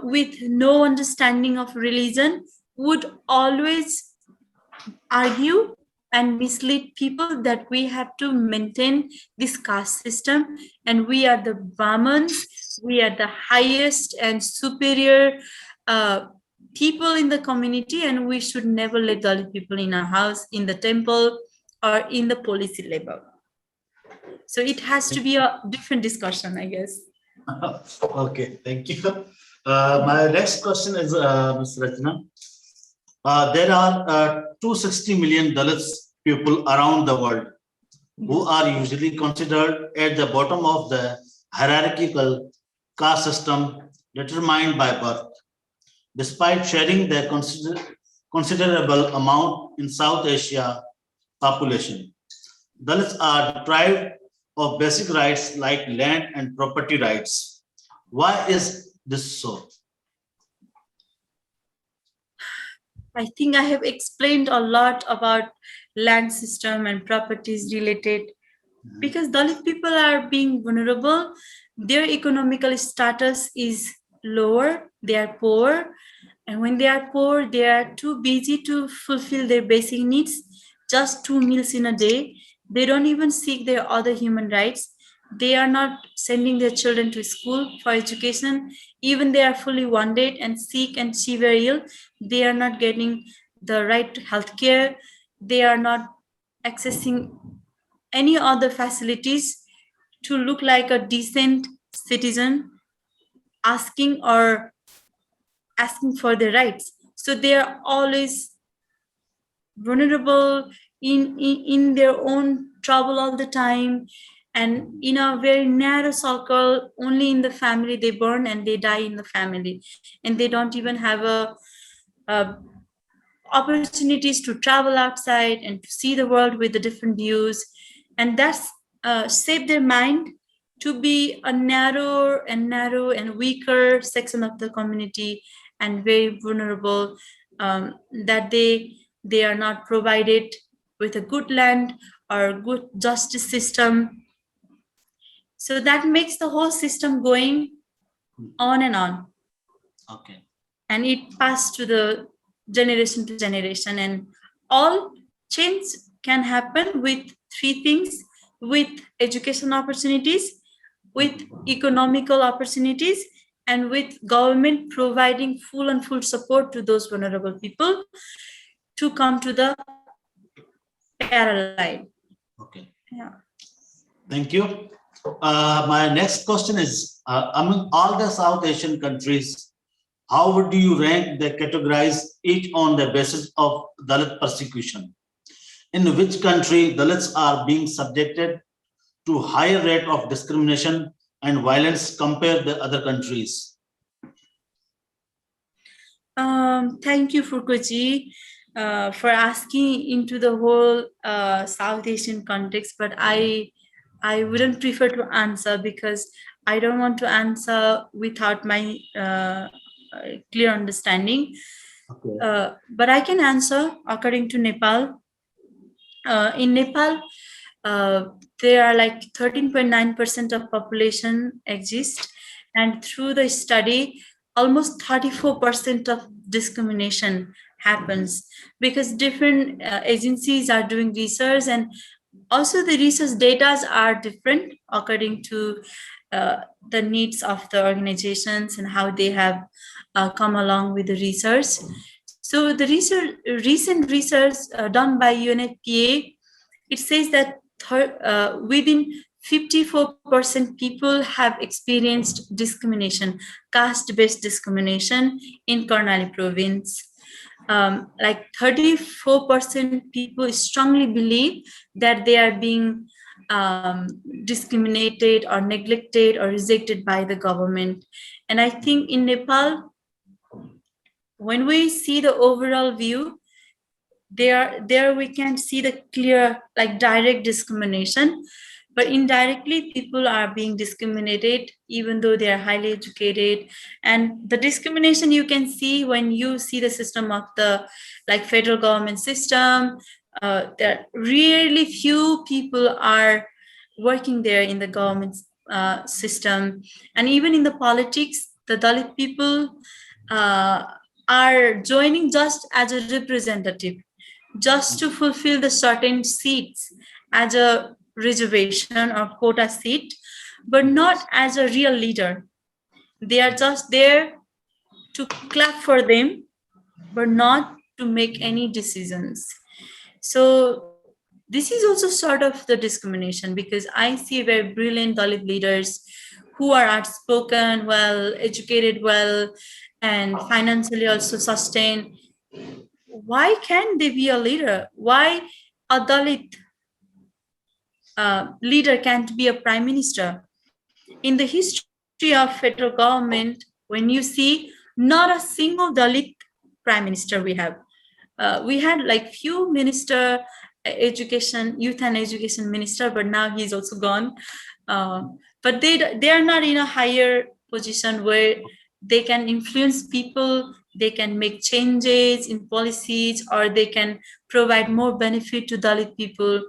with no understanding of religion, would always argue and mislead people that we have to maintain this caste system and we are the Brahmins, we are the highest and superior people in the community, and we should never let Dalit people in our house, in the temple, or in the policy level. So it has to be a different discussion, I guess. Okay, thank you. My next question is, Ms. Rachana. There are 260 million Dalits people around the world who are usually considered at the bottom of the hierarchical caste system determined by birth. Despite sharing the considerable amount in South Asia population, Dalits are deprived of basic rights like land and property rights. Why is this so? I think I have explained a lot about land system and properties related, because Dalit people are being vulnerable. Their economical status is lower, they are poor, and when they are poor, they are too busy to fulfill their basic needs, just 2 meals in a day. They don't even seek their other human rights. They are not sending their children to school for education. Even they are fully wounded and sick and severe ill, they are not getting the right to health care. They are not accessing any other facilities to look like a decent citizen asking for their rights. So they are always vulnerable in their own trouble all the time, and in a very narrow circle, only in the family they burn and they die in the family, and they don't even have a opportunities to travel outside and to see the world with the different views. And that's shaped their mind to be a narrow and weaker section of the community, and very vulnerable, that they are not provided with a good land or good justice system. So that makes the whole system going on and on. Okay. And it passed to the generation to generation, and all change can happen with three things: with education opportunities, with economical opportunities, and with government providing full and full support to those vulnerable people to come to the parallel. Okay. Yeah. Thank you. My next question is, among all the South Asian countries, how would you rank the categorize each on the basis of Dalit persecution? In which country Dalits are being subjected to higher rate of discrimination and violence compared to other countries? Thank you, Purkho, for asking into the whole South Asian context, but I wouldn't prefer to answer because I don't want to answer without my clear understanding. Okay. But I can answer according to Nepal. In Nepal, there are like 13.9% of population exist, and through the study, almost 34% of discrimination happens because different agencies are doing research, and also the research data are different according to the needs of the organizations and how they have come along with the research. So the recent research done by UNFPA, it says that within 54% people have experienced discrimination, caste-based discrimination in Karnali province. Like 34% people strongly believe that they are being discriminated or neglected or rejected by the government. And I think in Nepal, when we see the overall view, there we can see the clear, like direct discrimination, but indirectly people are being discriminated even though they are highly educated. And the discrimination you can see when you see the system of the like federal government system. There really few people are working there in the government system, and even in the politics, the Dalit people are joining just as a representative, just to fulfill the certain seats as a reservation or quota seat, but not as a real leader. They are just there to clap for them, but not to make any decisions. So this is also sort of the discrimination, because I see very brilliant Dalit leaders who are outspoken, well educated, well, and financially also sustained. Why can't they be a leader? Why a Dalit leader can't be a prime minister? In the history of federal government, when you see, not a single Dalit prime minister we had like few minister, education, youth and education minister, but now he's also gone. But they are not in a higher position where they can influence people, they can make changes in policies, or they can provide more benefit to Dalit people.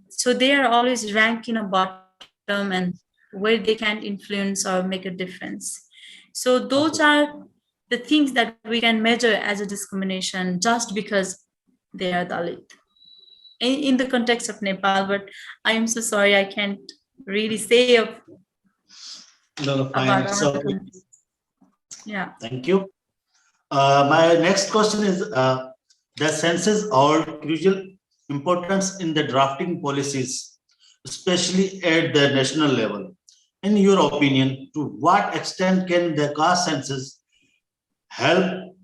So they are always ranked in a bottom, and where they can't influence or make a difference. So those are the things that we can measure as a discrimination just because they are Dalit. in the context of Nepal, but I am so sorry I can't really say No, fine. about It's other okay. countries. Yeah. Thank you. My next question is, the census hold crucial importance in the drafting policies, especially at the national level. In your opinion, to what extent can the caste census help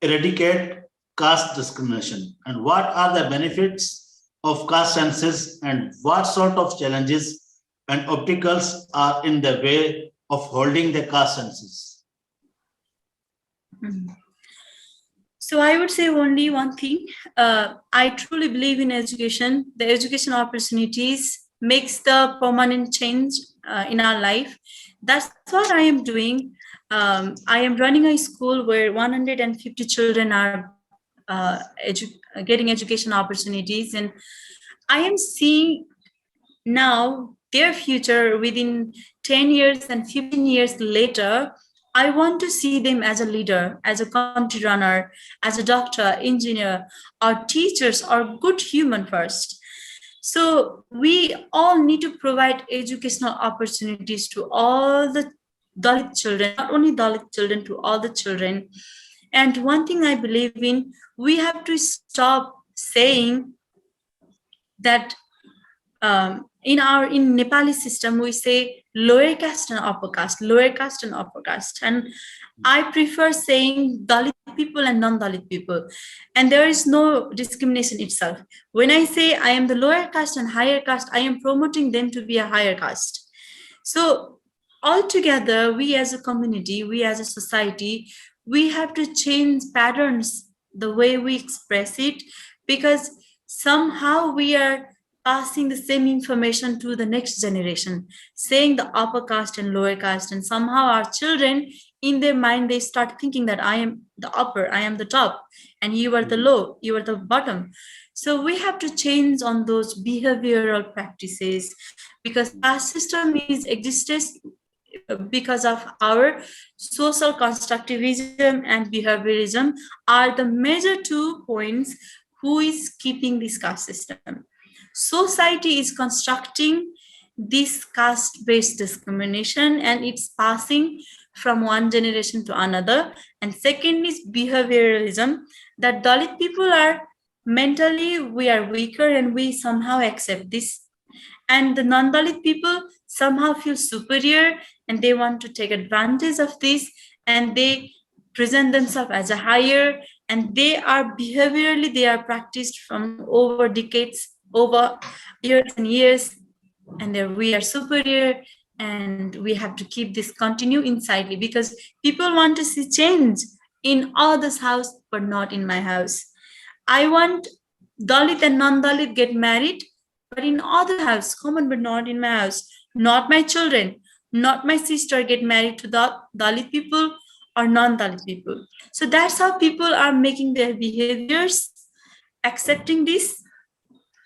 eradicate caste discrimination? And what are the benefits of caste census, and what sort of challenges and obstacles are in the way of holding the caste census? Mhm. So I would say only one thing. I truly believe in education. The education opportunities makes the permanent change in our life. That's what I am doing. I am running a school where 150 children are getting education opportunities, and I am seeing now their future within 10 years and 15 years later. I want to see them as a leader, as a country runner, as a doctor, engineer, or teachers, or good human first. So we all need to provide educational opportunities to all the Dalit children, not only Dalit children, to all the children. And one thing I believe in, we have to stop saying that in Nepali system we say lower caste and upper caste, lower caste and upper caste, and I prefer saying Dalit people and non-Dalit people, and there is no discrimination itself. When I say I am the lower caste and higher caste, I am promoting them to be a higher caste. So altogether, we as a community, we as a society, we have to change patterns, the way we express it, because somehow we are passing the same information to the next generation, saying the upper caste and lower caste, and somehow our children, in their mind, they start thinking that I am the upper, I am the top, and you are the low, you are the bottom. So we have to change on those behavioral practices, because caste system is exists because of our social constructivism and behaviorism are the major 2 points who is keeping this caste system. Society is constructing this caste based discrimination, and it's passing from one generation to another. And second is behavioralism, that Dalit people are mentally, we are weaker and we somehow accept this, and the non-Dalit people somehow feel superior and they want to take advantage of this, and they present themselves as a higher, and they are behaviorally, they are practiced from over decades, over years and years, and we are superior, and we have to keep this continue insidely, because people want to see change in others house but not in my house. I want Dalit and non-Dalit get married, but in other house, common but not in my house. Not my children, not my sister get married to the Dalit people or non-Dalit people. So that's how people are making their behaviors, accepting this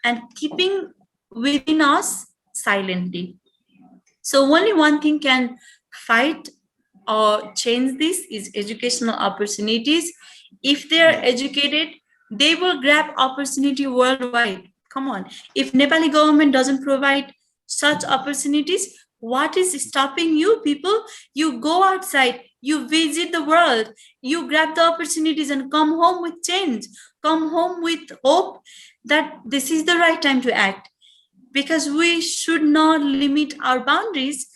and keeping within us silently. So only one thing can fight or change this is educational opportunities. If they are educated, they will grab opportunity worldwide. Come on. If Nepali government doesn't provide such opportunities, what is stopping you people? You go outside, you visit the world, you grab the opportunities and come home with change, come home with hope that this is the right time to act, because we should not limit our boundaries,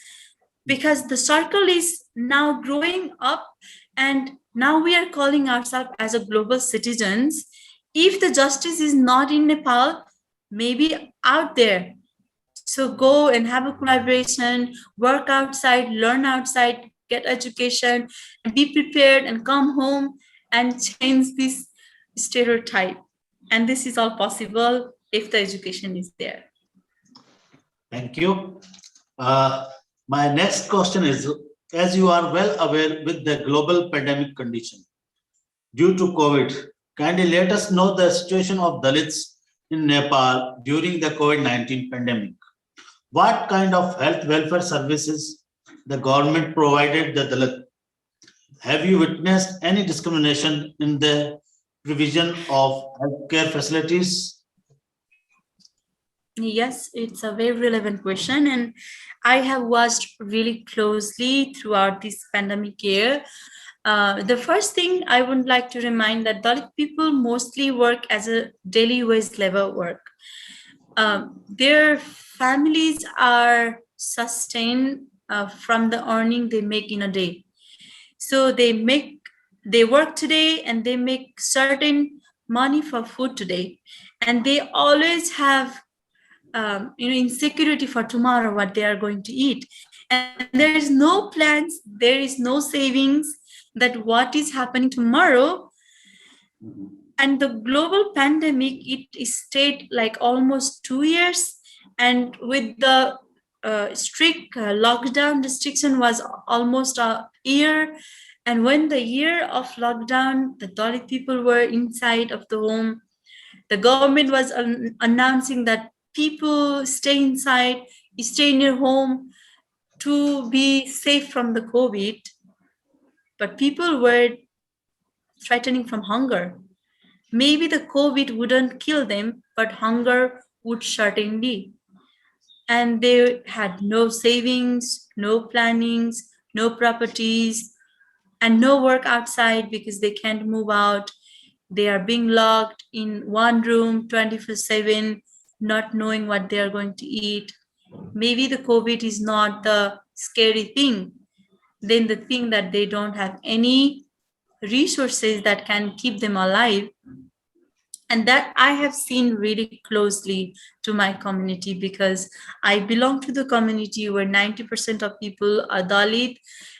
because the circle is now growing up, and now we are calling ourselves as a global citizens. If the justice is not in Nepal, maybe out there. So go and have a collaboration, work outside, learn outside, get education, and be prepared and come home and change this stereotype. And this is all possible if the education is there. Thank you. My next question is, as you are well aware with the global pandemic condition due to COVID, kindly let us know the situation of Dalits in Nepal during the COVID-19 pandemic. What kind of health welfare services the government provided the Dalit? Have you witnessed any discrimination in the provision of healthcare facilities? Yes, it's a very relevant question, and I have watched really closely throughout this pandemic year. The first thing I would like to remind that Dalit people mostly work as a daily wage labor work. Their families are sustained from the earning they make in a day. So they work today and they make certain money for food today, and they always have insecurity for tomorrow what they are going to eat, and there is no plans, there is no savings that what is happening tomorrow. And the global pandemic, it stayed like almost 2 years, and with the strict lockdown restriction was almost a year. And when the year of lockdown, the Dalit people were inside of the home, the government was announcing that people stay inside, stay in your home to be safe from the COVID. But people were threatening from hunger. Maybe the COVID wouldn't kill them, but hunger would certainly. And they had no savings, no plannings, no properties, and no work outside because they can't move out. They are being locked in one room 24/7, not knowing what they are going to eat. Maybe the COVID is not the scary thing, then the thing that they don't have any resources that can keep them alive. And that I have seen really closely to my community, because I belong to the community where 90% of people are Dalit,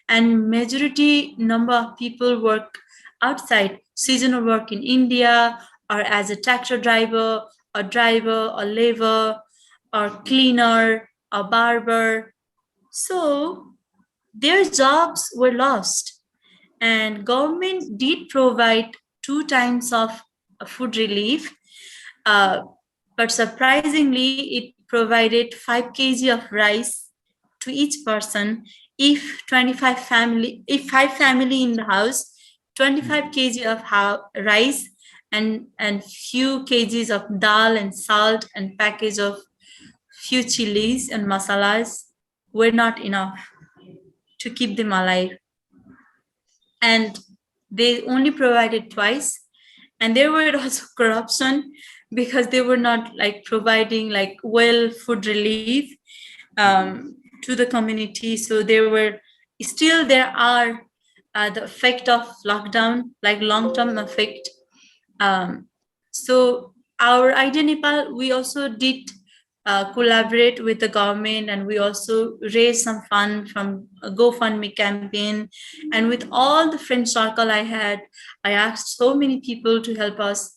and majority number of people work outside, seasonal work in India, or as a tractor driver, or driver, or laborer, or cleaner, or barber. So their jobs were lost, and government did provide 2 times of food relief, uh, but surprisingly it provided 5 kg of rice to each person. If 25 family, if 5 family in the house, 25 kg of rice and few kgs of dal and salt and package of few chilies and masalas were not enough to keep them alive. And they only provided twice, and there were also corruption because they were not like providing like well food relief to the community. So there were still there are the effect of lockdown, like long-term effect. um, so our idea Nepal, we also did collaborate with the government, and we also raised some fund from a GoFundMe campaign. And with all the friend circle I had, I asked so many people to help us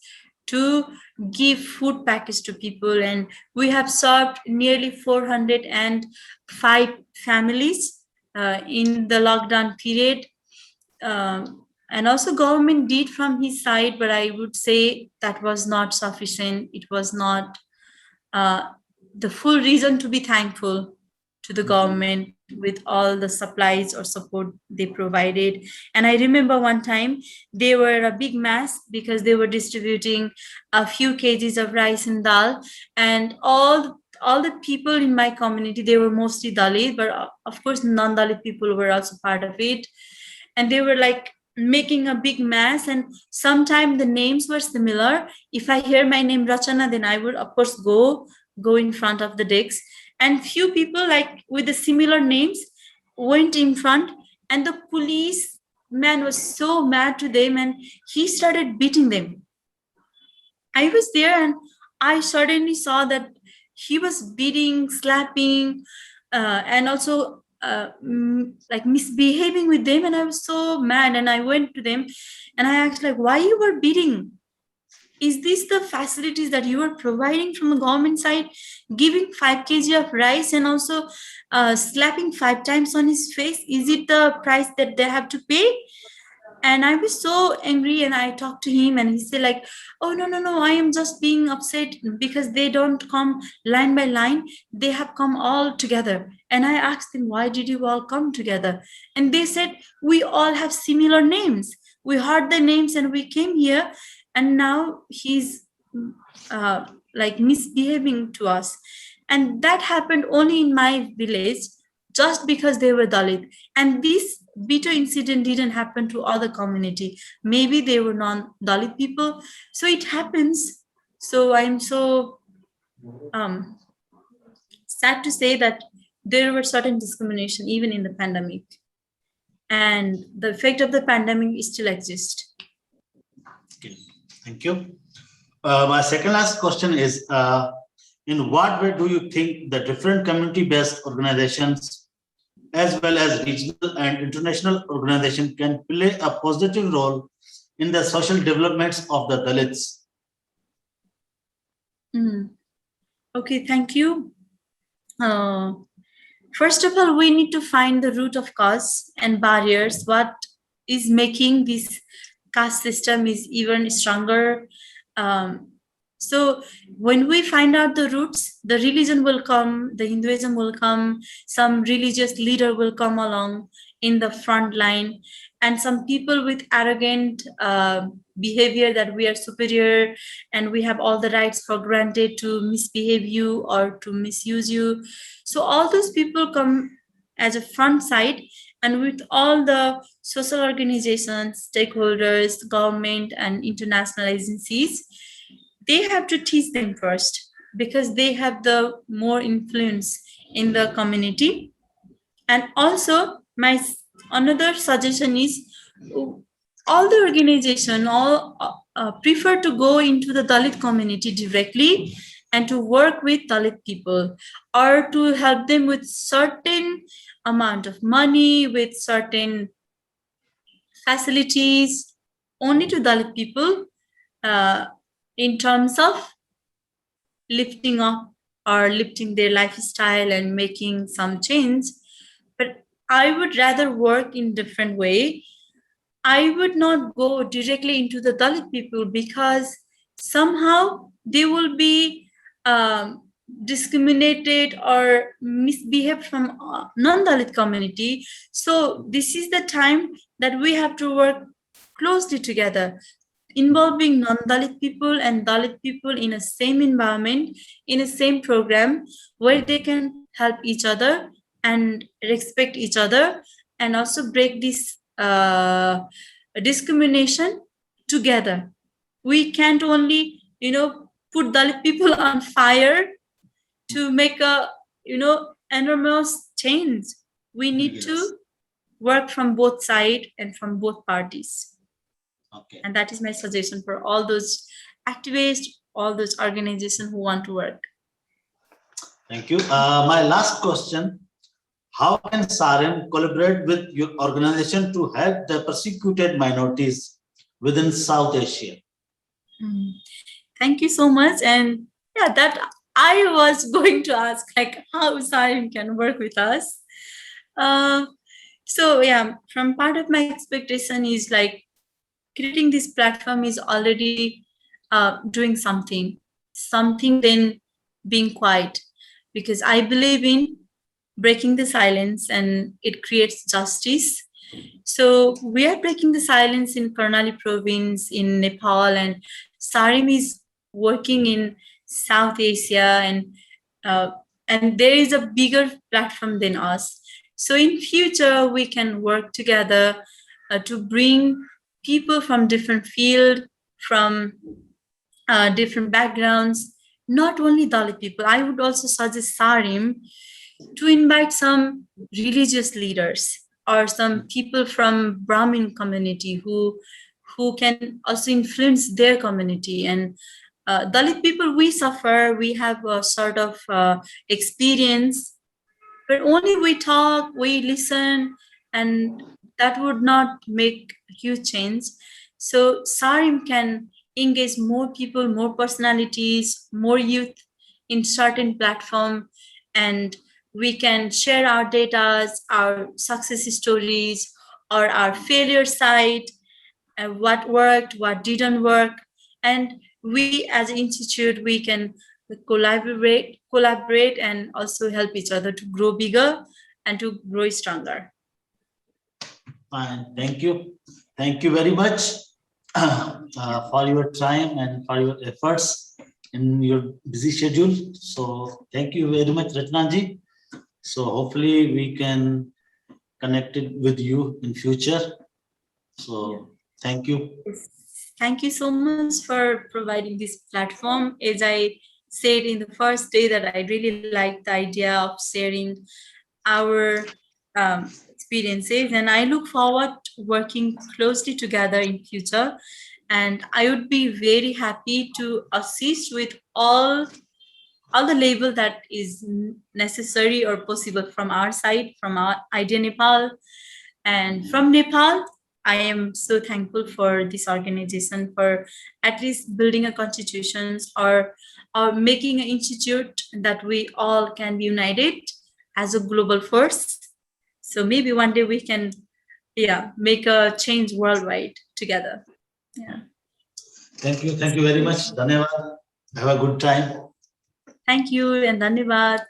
to give food package to people, and we have served nearly 405 families in the lockdown period. And also government did from his side, but I would say that was not sufficient. It was not uh, the full reason to be thankful to the government with all the supplies or support they provided. And I remember one time they were a big mass because they were distributing a few kgs of rice and dal, and all the people in my community, they were mostly Dalit, but of course non-Dalit people were also part of it. And they were like making a big mess, and sometimes the names were similar. If I hear my name Rachana, then I would of course go in front of the desk, and few people like with the similar names went in front, and the police man was so mad to them and he started beating them. I was there and I suddenly saw that he was beating, slapping, and also like misbehaving with them. And I was so mad, and I went to them and I asked like, why you were beating? Is this the facilities that you are providing from the government side, giving 5 kg of rice and also slapping 5 times on his face? Is it the price that they have to pay? And I was so angry, and I talked to him and he said like, oh no, I am just being upset because they don't come line by line, they have come all together. And I asked them, why did you all come together? And they said, we all have similar names, we heard the names and we came here. And now he's like misbehaving to us. And that happened only in my village just because they were Dalit. And this bitter incident didn't happen to other community. Maybe they were non-Dalit people. So it happens. So I'm so sad to say that there were certain discrimination even in the pandemic. And the effect of the pandemic still exists. Okay, thank you. My second last question is, in what way do you think the different community-based organizations as well as regional and international organizations can play a positive role in the social developments of the Dalits? Okay, thank you. First of all, we need to find the root of cause and barriers. What is making this caste system is even stronger? So when we find out the roots, the religion will come, the Hinduism will come, some religious leader will come along in the front line, and some people with arrogant behavior that we are superior and we have all the rights for granted to misbehave you or to misuse you. So all those people come as a front side, and with all the social organizations, stakeholders, government, and international agencies, they have to teach them first because they have the more influence in the community. And also, my another suggestion is all the organization all prefer to go into the Dalit community directly and to work with Dalit people, or to help them with certain amount of money, with certain facilities only to Dalit people, in terms of lifting up or lifting their lifestyle and making some change. But I would rather work in different way. I would not go directly into the Dalit people because somehow they will be discriminated or misbehaved from non-Dalit community. So this is the time that we have to work closely together, involving non-Dalit people and Dalit people in a same environment, in a same program, where they can help each other and respect each other, and also break this discrimination together. We can't only, put Dalit people on fire to make a, enormous change. We need to work from both sides and from both parties. Okay. And that is my suggestion for all those activists, all those organizations who want to work. Thank you. My last question: how can SARIM collaborate with your organization to help the persecuted minorities within South Asia? Thank you so much. And yeah, that I was going to ask, like, how SARIM can work with us. So yeah, from part of my expectation is like creating this platform is already doing something then being quiet, because I believe in breaking the silence and it creates justice. So we are breaking the silence in Karnali province, in Nepal, and SARIM is working in South Asia, and there is a bigger platform than us. So in future, we can work together to bring people from different fields, from different backgrounds, not only Dalit people. I would also suggest SARIM to invite some religious leaders or some people from Brahmin community who can also influence their community. And Dalit people, we suffer, we have a sort of experience, but only we talk, we listen, and that would not make huge change. So SARIM can engage more people, more personalities, more youth in certain platform, and we can share our data, our success stories, or our failure side, what worked, what didn't work. And we as an institute, we can collaborate and also help each other to grow bigger and to grow stronger. Fine, thank you. Thank you very much for your time and for your efforts. in your busy schedule. So thank you very much, Rachana ji. So hopefully we can connect it with you in future. So thank you. Yes. Thank you so much for providing this platform. As I said in the first day that I really like the idea of sharing our experiences, and I look forward to working closely together in future. And I would be very happy to assist with all the label that is necessary or possible from our side, from our Idea Nepal. And from Nepal, I am so thankful for this organization for at least building a constitution or making an institute that we all can be united as a global force. So maybe one day we can, make a change worldwide together. Yeah. Thank you. Thank you very much. Dhanyavad. Have a good time. Thank you and Dhanyavad.